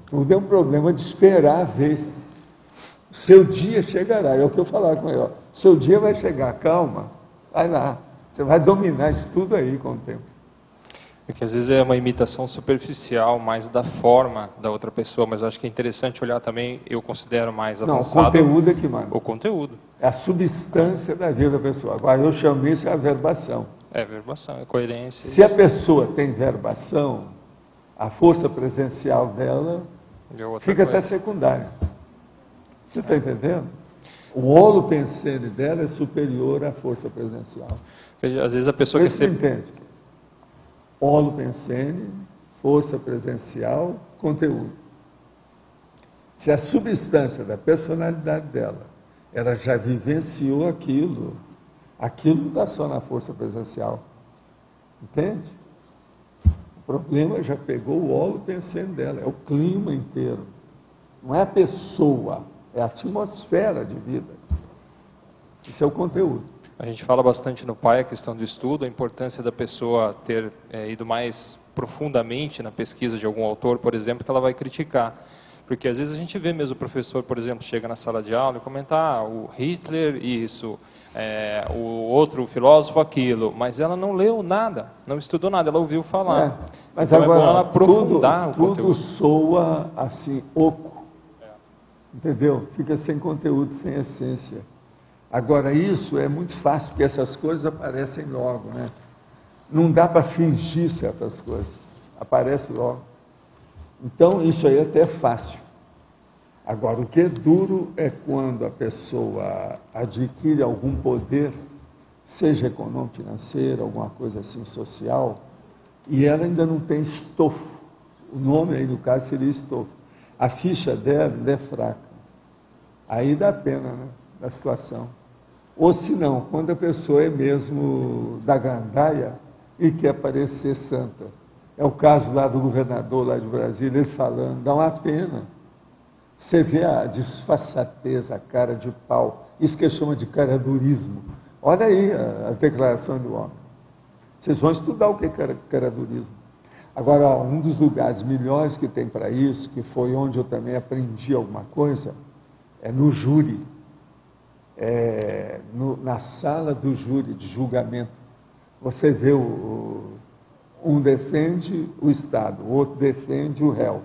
tudo é um problema de esperar a vez. O seu dia chegará, é o que eu falava com ele. Ó. Seu dia vai chegar, calma, vai lá. Você vai dominar isso tudo aí com o tempo. É que às vezes é uma imitação superficial, mais da forma da outra pessoa, mas eu acho que é interessante olhar também, eu considero mais avançado. Não, o conteúdo é que manda. O conteúdo. É a substância da vida da pessoa. Agora, eu chamo isso de verbação. É verbação, é coerência. Se a pessoa tem verbação, a força presencial dela fica até secundária. Você está entendendo? O olo pensene dela é superior à força presencial. Às vezes a pessoa quer ser... entende? Olo pensene, força presencial, conteúdo. Se a substância da personalidade dela, ela já vivenciou aquilo não está só na força presencial. Entende? O problema já pegou o olo pensene dela, é o clima inteiro. Não é a pessoa, é a atmosfera de vida. Isso é o conteúdo. A gente fala bastante no PAI a questão do estudo, a importância da pessoa ter ido mais profundamente na pesquisa de algum autor, por exemplo, que ela vai criticar. Porque às vezes a gente vê mesmo o professor, por exemplo, chega na sala de aula e comenta, o Hitler isso, o outro filósofo aquilo, mas ela não leu nada, não estudou nada, ela ouviu falar. Mas então agora, é bom ela aprofundar o conteúdo. Tudo soa assim, oco. Entendeu? Fica sem conteúdo, sem essência. Agora, isso é muito fácil, porque essas coisas aparecem logo, né? Não dá para fingir certas coisas, aparece logo. Então, isso aí até é fácil. Agora, o que é duro é quando a pessoa adquire algum poder, seja econômico, financeiro, alguma coisa assim, social, e ela ainda não tem estofo. O nome aí, no caso, seria estofo. A ficha dela ainda é fraca. Aí dá pena, né, da situação. Ou se não, quando a pessoa é mesmo da gandaia e quer parecer santa. É o caso lá do governador lá de Brasília, ele falando, dá uma pena. Você vê a disfarçatez, a cara de pau, isso que chama de caradurismo. Olha aí as declarações do homem. Vocês vão estudar o que é caradurismo. Agora, um dos lugares melhores que tem para isso, que foi onde eu também aprendi alguma coisa, é no júri. Na sala do júri, de julgamento. Você vê um defende o Estado, o outro defende o réu.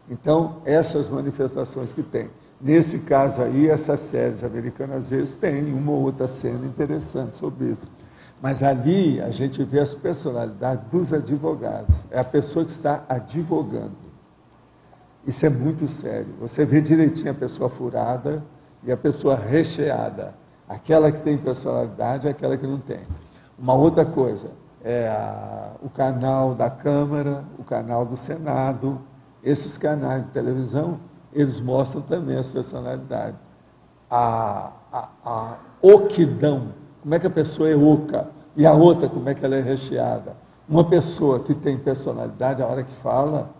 Então, essas manifestações que tem. Nesse caso aí, essas séries americanas, às vezes, tem uma ou outra cena interessante sobre isso. Mas ali, a gente vê as personalidades dos advogados. É a pessoa que está advogando. Isso é muito sério. Você vê direitinho a pessoa furada e a pessoa recheada. Aquela que tem personalidade e aquela que não tem. Uma outra coisa, o canal da Câmara, o canal do Senado, esses canais de televisão, eles mostram também as personalidades. A oquidão, como é que a pessoa é oca, e a outra, como é que ela é recheada. Uma pessoa que tem personalidade, a hora que fala,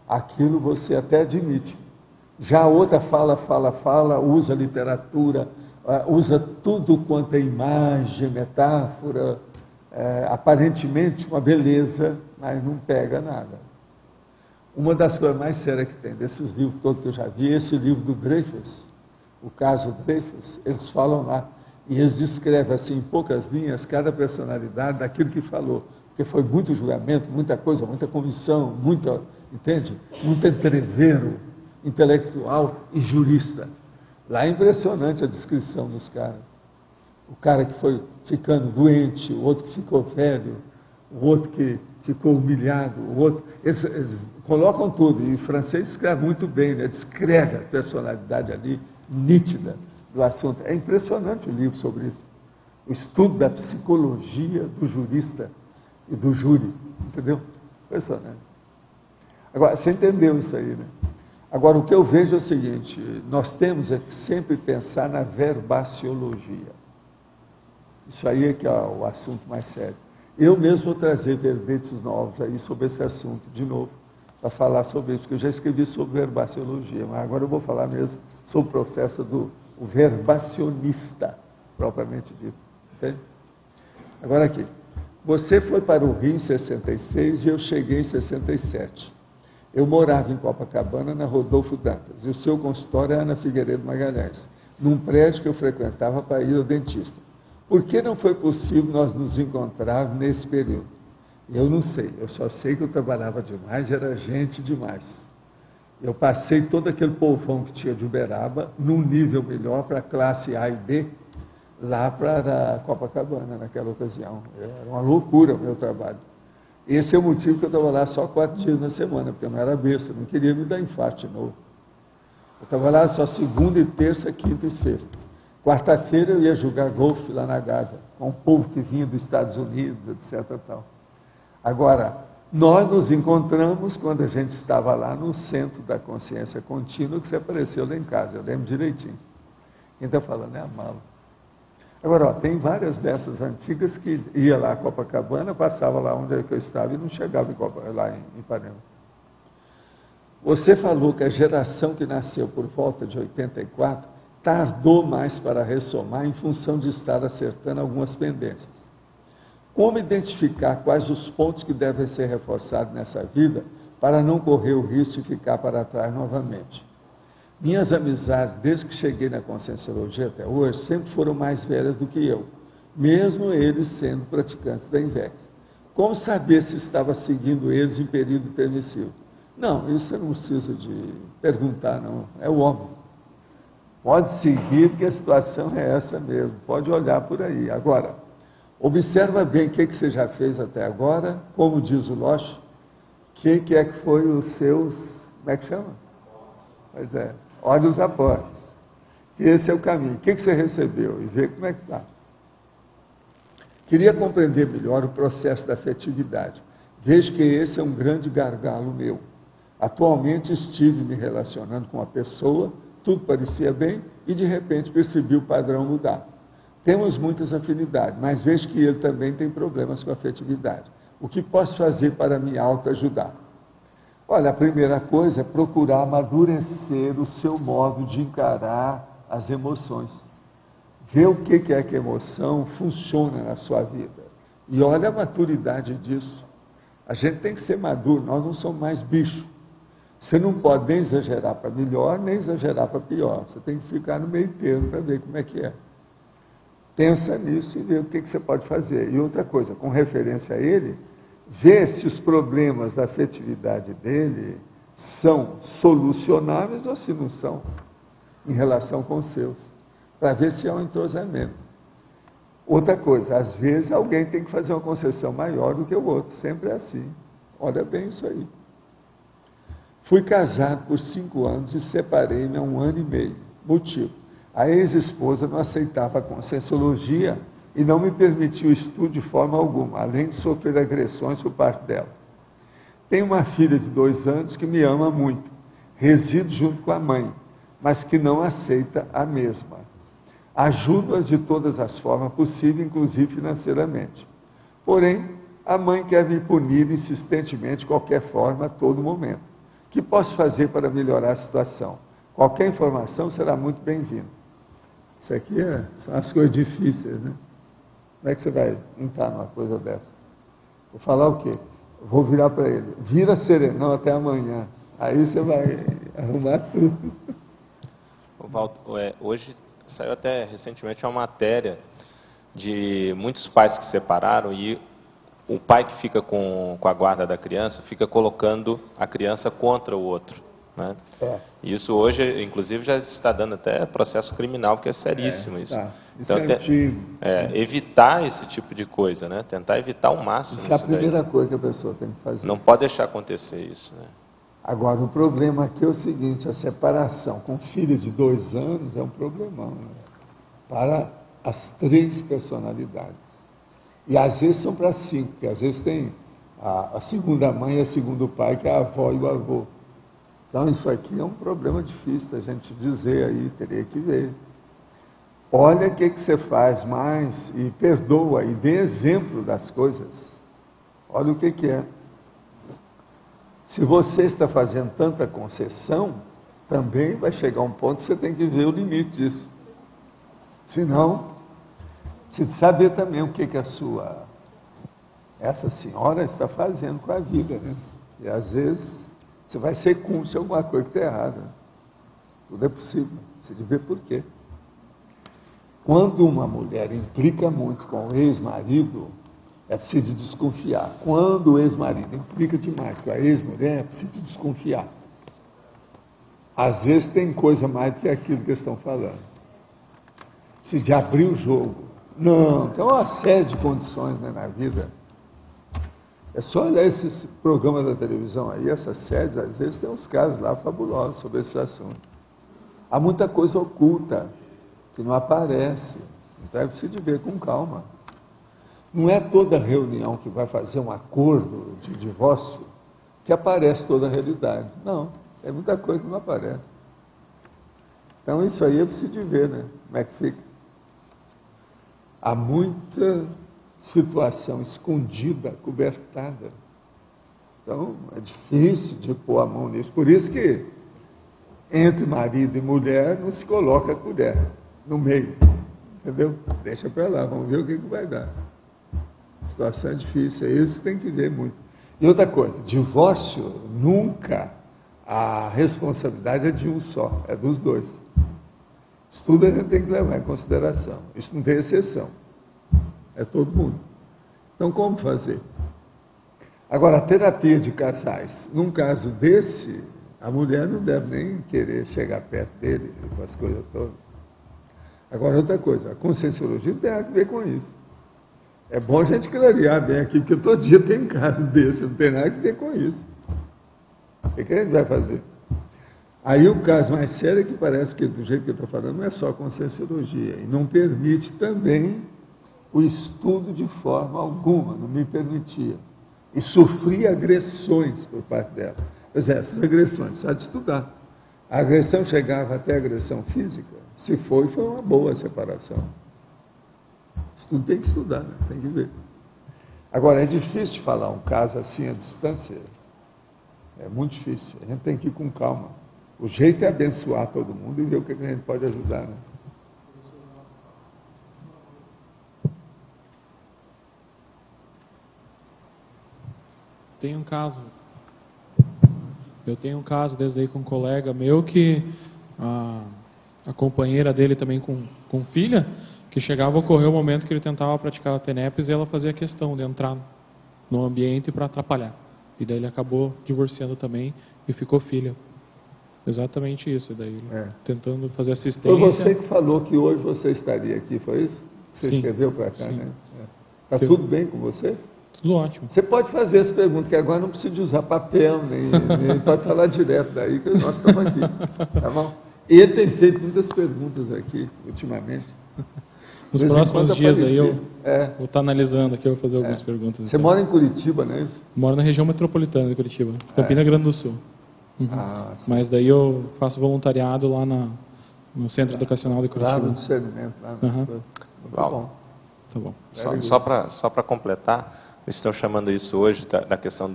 aquilo você até admite. Já a outra fala, usa literatura, usa tudo quanto é imagem, metáfora, aparentemente uma beleza, mas não pega nada. Uma das coisas mais sérias que tem desses livros todos que eu já vi, esse livro do Dreyfus, o caso Dreyfus, eles falam lá, e eles descrevem assim, em poucas linhas, cada personalidade daquilo que falou, porque foi muito julgamento, muita coisa, muita comissão, entende? Muito entrevero intelectual e jurista. Lá é impressionante a descrição dos caras. O cara que foi ficando doente, o outro que ficou velho, o outro que ficou humilhado, o outro... Eles colocam tudo, e o francês escreve muito bem, né? Descreve a personalidade ali, nítida, do assunto. É impressionante o livro sobre isso. O estudo da psicologia do jurista e do júri, entendeu? Impressionante. Agora, você entendeu isso aí, né? Agora, o que eu vejo é o seguinte, nós temos que sempre pensar na verbaciologia. Isso aí é que é o assunto mais sério. Eu mesmo vou trazer verbetes novos aí sobre esse assunto, de novo, para falar sobre isso, porque eu já escrevi sobre verbaciologia, mas agora eu vou falar mesmo sobre o processo do verbacionista, propriamente dito. Entende? Agora aqui, você foi para o Rio em 66 e eu cheguei em 67. Eu morava em Copacabana, na Rodolfo Dantas, e o seu consultório era na Figueiredo Magalhães. num prédio que eu frequentava para ir ao dentista. Por que não foi possível nós nos encontrarmos nesse período? Eu não sei, eu só sei que eu trabalhava demais, era gente demais. Eu passei todo aquele povão que tinha de Uberaba num nível melhor para a classe A e B, lá para Copacabana, naquela ocasião. Era uma loucura o meu trabalho. Esse é o motivo que eu estava lá só 4 dias na semana, porque eu não era besta, não queria me dar infarto de novo. Eu estava lá só segunda e terça, quinta e sexta. Quarta-feira eu ia jogar golfe lá na Gávea, com o povo que vinha dos Estados Unidos, etc. Tal. Agora, nós nos encontramos quando a gente estava lá no Centro da Consciência Contínua, que você apareceu lá em casa, eu lembro direitinho. Quem está falando é a Mala. Agora, ó, tem várias dessas antigas que ia lá a Copacabana, passava lá onde eu estava e não chegava lá em Ipanema. Você falou que a geração que nasceu por volta de 84 tardou mais para ressomar em função de estar acertando algumas pendências. Como identificar quais os pontos que devem ser reforçados nessa vida para não correr o risco de ficar para trás novamente? Minhas amizades, desde que cheguei na Conscienciologia até hoje, sempre foram mais velhas do que eu, mesmo eles sendo praticantes da INVEX. Como saber se estava seguindo eles em período permissivo? Não, isso você não precisa de perguntar, não. É o óbvio. Pode seguir, porque a situação é essa mesmo. Pode olhar por aí. Agora, observa bem o que você já fez até agora, como diz o Loche, o que é que foi os seus... Como é que chama? Pois é, olha os aportes. Esse é o caminho. O que você recebeu? E vê como é que está. Queria compreender melhor o processo da afetividade. Vejo que esse é um grande gargalo meu. Atualmente estive me relacionando com uma pessoa, tudo parecia bem, e de repente percebi o padrão mudar. Temos muitas afinidades, mas vejo que ele também tem problemas com a afetividade. O que posso fazer para me autoajudar? Olha, a primeira coisa é procurar amadurecer o seu modo de encarar as emoções. Ver o que é que a emoção funciona na sua vida. E olha a maturidade disso. A gente tem que ser maduro, nós não somos mais bicho. Você não pode nem exagerar para melhor, nem exagerar para pior. Você tem que ficar no meio termo para ver como é que é. Pensa nisso e vê o que você pode fazer. E outra coisa, com referência a ele, vê se os problemas da afetividade dele são solucionáveis ou se não são, em relação com os seus, para ver se há um entrosamento. Outra coisa, às vezes alguém tem que fazer uma concessão maior do que o outro, sempre é assim. Olha bem isso aí. Fui casado por 5 anos e separei-me há 1 ano e meio. Motivo: a ex-esposa não aceitava a Conscienciologia e não me permitiu o estudo de forma alguma, além de sofrer agressões por parte dela. Tenho uma filha de 2 anos que me ama muito, resido junto com a mãe, mas que não aceita a mesma. Ajudo-a de todas as formas possíveis, inclusive financeiramente. Porém, a mãe quer me punir insistentemente, de qualquer forma, a todo momento. O que posso fazer para melhorar a situação? Qualquer informação será muito bem-vinda. Isso aqui são as coisas difíceis, né? Como é que você vai entrar numa coisa dessa? Vou falar o quê? Vou virar para ele. Vira serenão até amanhã. Aí você vai arrumar tudo. Valdo, hoje saiu até recentemente uma matéria de muitos pais que se separaram e o pai que fica com a guarda da criança fica colocando a criança contra o outro. Né? Isso hoje, inclusive, já está dando até processo criminal, porque é seríssimo isso. Tá. Isso então, evitar esse tipo de coisa, né? Tentar evitar ao máximo isso. Isso é a primeira coisa que a pessoa tem que fazer. Não pode deixar acontecer isso. Né? Agora, o problema aqui é o seguinte, a separação com filho de 2 anos é um problemão, né? Para as 3 personalidades. E às vezes são para 5, porque às vezes tem a segunda mãe e a segundo pai, que é a avó e o avô. Então isso aqui é um problema difícil da gente dizer aí, teria que ver. Olha o que você faz mais e perdoa e dê exemplo das coisas. Olha o que é. Se você está fazendo tanta concessão, também vai chegar um ponto que você tem que ver o limite disso. Senão, você saber também o que essa senhora está fazendo com a vida, né? E às vezes você vai ser cúmplice de alguma coisa que está errada. Tudo é possível. Você deve ver por quê. Quando uma mulher implica muito com o ex-marido, é preciso desconfiar. Quando o ex-marido implica demais com a ex-mulher, é preciso desconfiar. Às vezes tem coisa mais do que aquilo que eles estão falando. Se de abrir o jogo. Não, tem uma série de condições, né, na vida. É só olhar esse programa da televisão aí, essas séries, às vezes tem uns casos lá fabulosos sobre esse assunto. Há muita coisa oculta que não aparece. Então é preciso ver com calma. Não é toda reunião que vai fazer um acordo de divórcio que aparece toda a realidade. Não, é muita coisa que não aparece. Então isso aí é preciso ver, né? Como é que fica. Há muita situação escondida, cobertada. Então é difícil de pôr a mão nisso. Por isso que entre marido e mulher não se coloca a colher no meio. Entendeu? Deixa para lá, vamos ver o que vai dar. A situação é difícil, isso tem que ver muito. E outra coisa, divórcio, nunca a responsabilidade é de um só, é dos dois. Isso tudo a gente tem que levar em consideração. Isso não tem exceção. É todo mundo. Então, como fazer? Agora, a terapia de casais, num caso desse, a mulher não deve nem querer chegar perto dele com as coisas todas. Agora, outra coisa, a conscienciologia não tem nada a ver com isso. É bom a gente clarear bem aqui, porque todo dia tem casos desses, não tem nada a ver com isso. O que a gente vai fazer? Aí o caso mais sério é que parece que, do jeito que eu estou falando, não é só a conscienciologia, e não permite também o estudo de forma alguma, não me permitia. E sofria agressões por parte dela. Pois é, essas agressões, precisa de estudar. A agressão chegava até a agressão física, se foi uma boa separação. Isso tudo tem que estudar, né? Tem que ver. Agora, é difícil de falar um caso assim à distância. É muito difícil. A gente tem que ir com calma. O jeito é abençoar todo mundo e ver o que a gente pode ajudar, né? Tem um caso. Eu tenho um caso desde aí com um colega meu que a companheira dele também com filha, que chegava a ocorrer o momento que ele tentava praticar a TENEPS e ela fazia questão de entrar no ambiente para atrapalhar. E daí ele acabou divorciando também e ficou filha. Exatamente isso. E daí tentando fazer assistência. Foi você que falou que hoje você estaria aqui, foi isso? Você escreveu para cá, sim. Né? Está tudo bem com você? Tudo ótimo. Você pode fazer essa pergunta, que agora não precisa de usar papel, nem pode falar direto daí, que nós estamos aqui. Tá bom? Ele tem feito muitas perguntas aqui, ultimamente. Nos próximos dias aí eu vou estar analisando aqui, eu vou fazer algumas perguntas. Você mora em Curitiba, né? Moro na região metropolitana de Curitiba, Campina Grande do Sul. Uhum. Mas daí eu faço voluntariado lá no Centro Educacional de Curitiba. Lá no discernimento. Lá no Muito bom. Tá bom. Só para completar, eles estão chamando isso hoje, da questão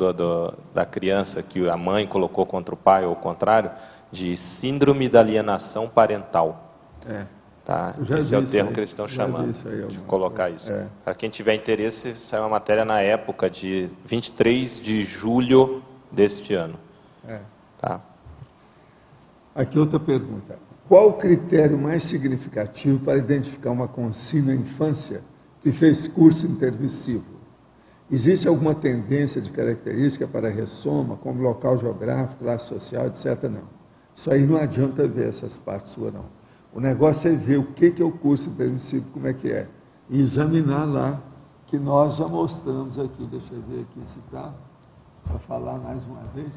da criança que a mãe colocou contra o pai, ou o contrário, de síndrome da alienação parental. Tá? Esse é o termo que eles estão chamando, de colocar isso. Para quem tiver interesse, saiu uma matéria na época de 23 de julho deste ano. Tá? Aqui outra pergunta. Qual o critério mais significativo para identificar uma consciência na infância que fez curso intermissivo? Existe alguma tendência de característica para a ressoma, como local geográfico, classe social, etc.? Não. Isso aí não adianta ver essas partes suas, não. O negócio é ver o que é o curso intermissivo, como é que é. E examinar lá, que nós já mostramos aqui. Deixa eu ver aqui se está, para falar mais uma vez.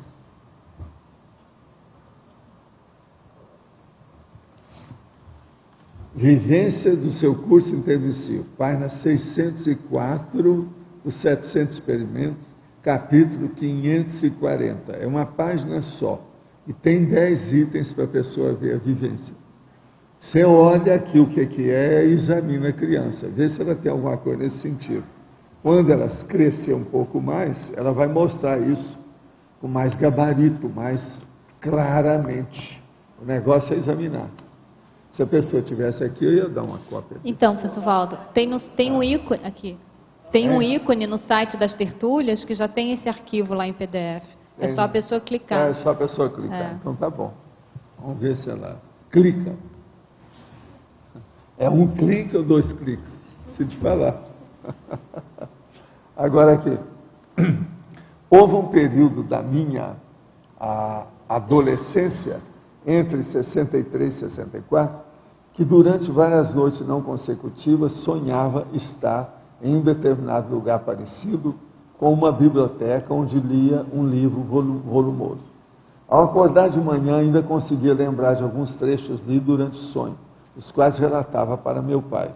Vivência do seu curso intermissivo, página 604 do 700 experimentos, capítulo 540. É uma página só. E tem 10 itens para a pessoa ver a vivência. Você olha aqui o que é e examina a criança, vê se ela tem alguma coisa nesse sentido. Quando ela crescer um pouco mais, ela vai mostrar isso com mais gabarito, mais claramente. O negócio é examinar. Se a pessoa estivesse aqui, eu ia dar uma cópia. Então, professor Valdo, tem um ícone aqui. Tem um ícone no site das tertúlias que já tem esse arquivo lá em PDF. É só a pessoa clicar. É só a pessoa clicar. Então tá bom. Vamos ver se ela clica. É um clique ou 2 cliques? Se te falar. Agora aqui. Houve um período da minha adolescência, entre 63 e 64, que durante várias noites não consecutivas sonhava estar em um determinado lugar parecido com uma biblioteca onde lia um livro volumoso. Ao acordar de manhã, ainda conseguia lembrar de alguns trechos lidos durante o sonho, os quais relatava para meu pai.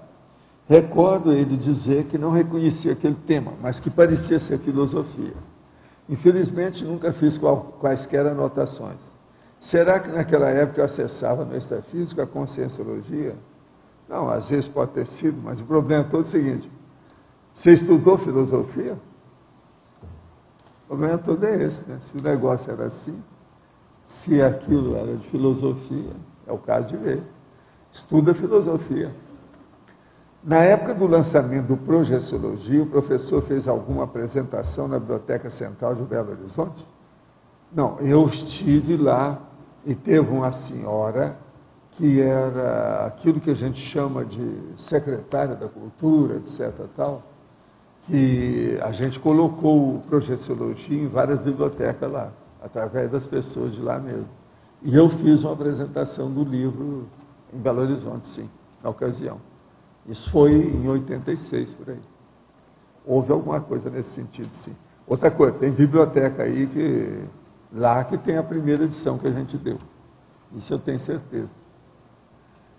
Recordo ele dizer que não reconhecia aquele tema, mas que parecia ser filosofia. Infelizmente, nunca fiz quaisquer anotações. Será que naquela época eu acessava no extrafísico a conscienciologia? Não, às vezes pode ter sido, mas o problema é todo o seguinte. Você estudou filosofia? O problema todo é esse, né? Se o negócio era assim, se aquilo era de filosofia, é o caso de ver. Estuda filosofia. Na época do lançamento do Projeciologia, o professor fez alguma apresentação na Biblioteca Central de Belo Horizonte? Não, eu estive lá e teve uma senhora que era aquilo que a gente chama de secretária da cultura, etc. tal, que a gente colocou o Projeciologia em várias bibliotecas lá, através das pessoas de lá mesmo. E eu fiz uma apresentação do livro em Belo Horizonte, sim, na ocasião. Isso foi em 86, por aí. Houve alguma coisa nesse sentido, sim. Outra coisa, tem biblioteca aí lá que tem a primeira edição que a gente deu. Isso eu tenho certeza.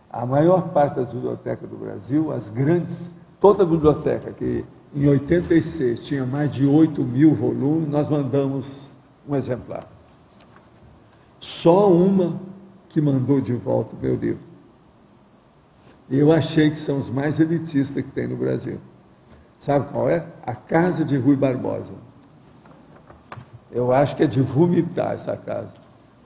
A maior parte das bibliotecas do Brasil, as grandes, toda biblioteca que em 86 tinha mais de 8.000 volumes, nós mandamos um exemplar. Só uma que mandou de volta o meu livro. Eu achei que são os mais elitistas que tem no Brasil. Sabe qual é? A Casa de Rui Barbosa. Eu acho que é de vomitar essa casa.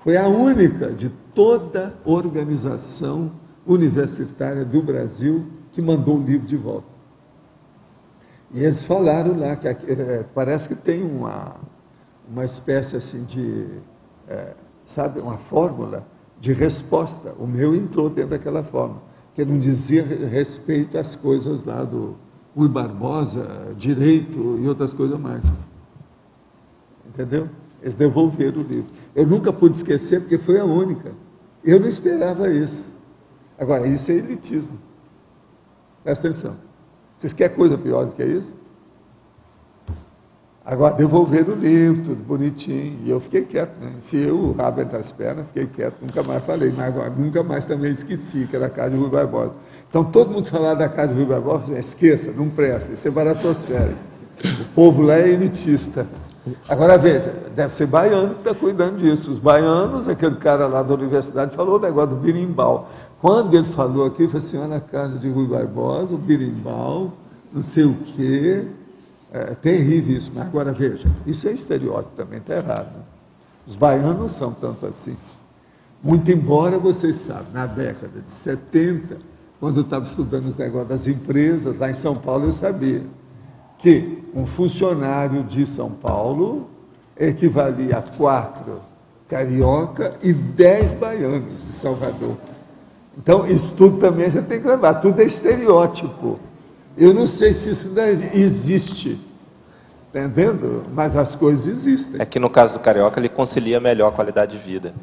Foi a única de toda organização universitária do Brasil que mandou o livro de volta. E eles falaram lá que parece que tem uma espécie assim de, sabe, uma fórmula de resposta. O meu entrou dentro daquela fórmula, que não dizia respeito às coisas lá do Rui Barbosa, direito e outras coisas mais. Entendeu? Eles devolveram o livro. Eu nunca pude esquecer, porque foi a única. Eu não esperava isso. Agora, isso é elitismo. Presta atenção. Vocês querem coisa pior do que isso? Agora, devolveram o livro, tudo bonitinho, e eu fiquei quieto, né? Enfiei o rabo entre as pernas, fiquei quieto, nunca mais falei, mas agora nunca mais também esqueci que era a casa de Rui Barbosa. Então, todo mundo falava da casa de Rui Barbosa, esqueça, não presta, isso é baratosférico. O povo lá é elitista. Agora, veja, deve ser baiano que está cuidando disso. Os baianos, aquele cara lá da universidade falou o negócio do birimbau. Quando ele falou aqui, ele falou assim, olha, na casa de Rui Barbosa, o birimbau, não sei o quê. É terrível isso, mas agora veja, isso é estereótipo também, está errado. Né? Os baianos não são tanto assim. Muito embora, vocês sabem, na década de 70, quando eu estava estudando os negócios das empresas, lá em São Paulo, eu sabia que um funcionário de São Paulo equivalia a 4 carioca e 10 baianos de Salvador. Então, isso tudo também a gente tem que levar, tudo é estereótipo. Eu não sei se isso existe, entendendo? Mas as coisas existem. É que no caso do carioca ele concilia melhor a qualidade de vida.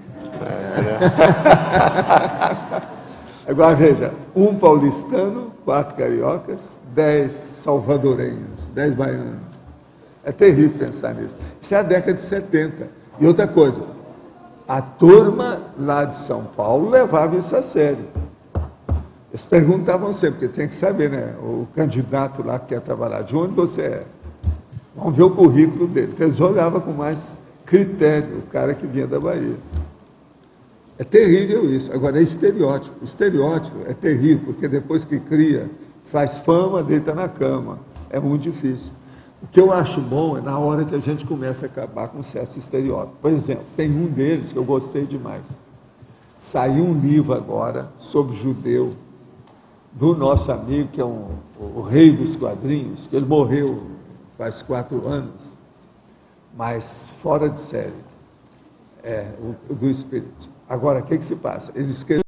Agora veja, um paulistano, 4 cariocas, 10 salvadorenhos, 10 baianos. É terrível pensar nisso. Isso é a década de 70. E outra coisa, a turma lá de São Paulo levava isso a sério. Eles perguntavam sempre, porque tem que saber, né? O candidato lá que quer trabalhar, de onde você é? Vamos ver o currículo dele. Então, eles olhavam com mais critério, o cara que vinha da Bahia. É terrível isso. Agora, é estereótipo. Estereótipo é terrível, porque depois que cria, faz fama, deita na cama. É muito difícil. O que eu acho bom é na hora que a gente começa a acabar com certos estereótipos. Por exemplo, tem um deles que eu gostei demais. Saiu um livro agora sobre judeu, do nosso amigo, que é o rei dos quadrinhos, que ele morreu faz 4 anos, mas fora de série, o do espírito. Agora, o que se passa? Ele escreveu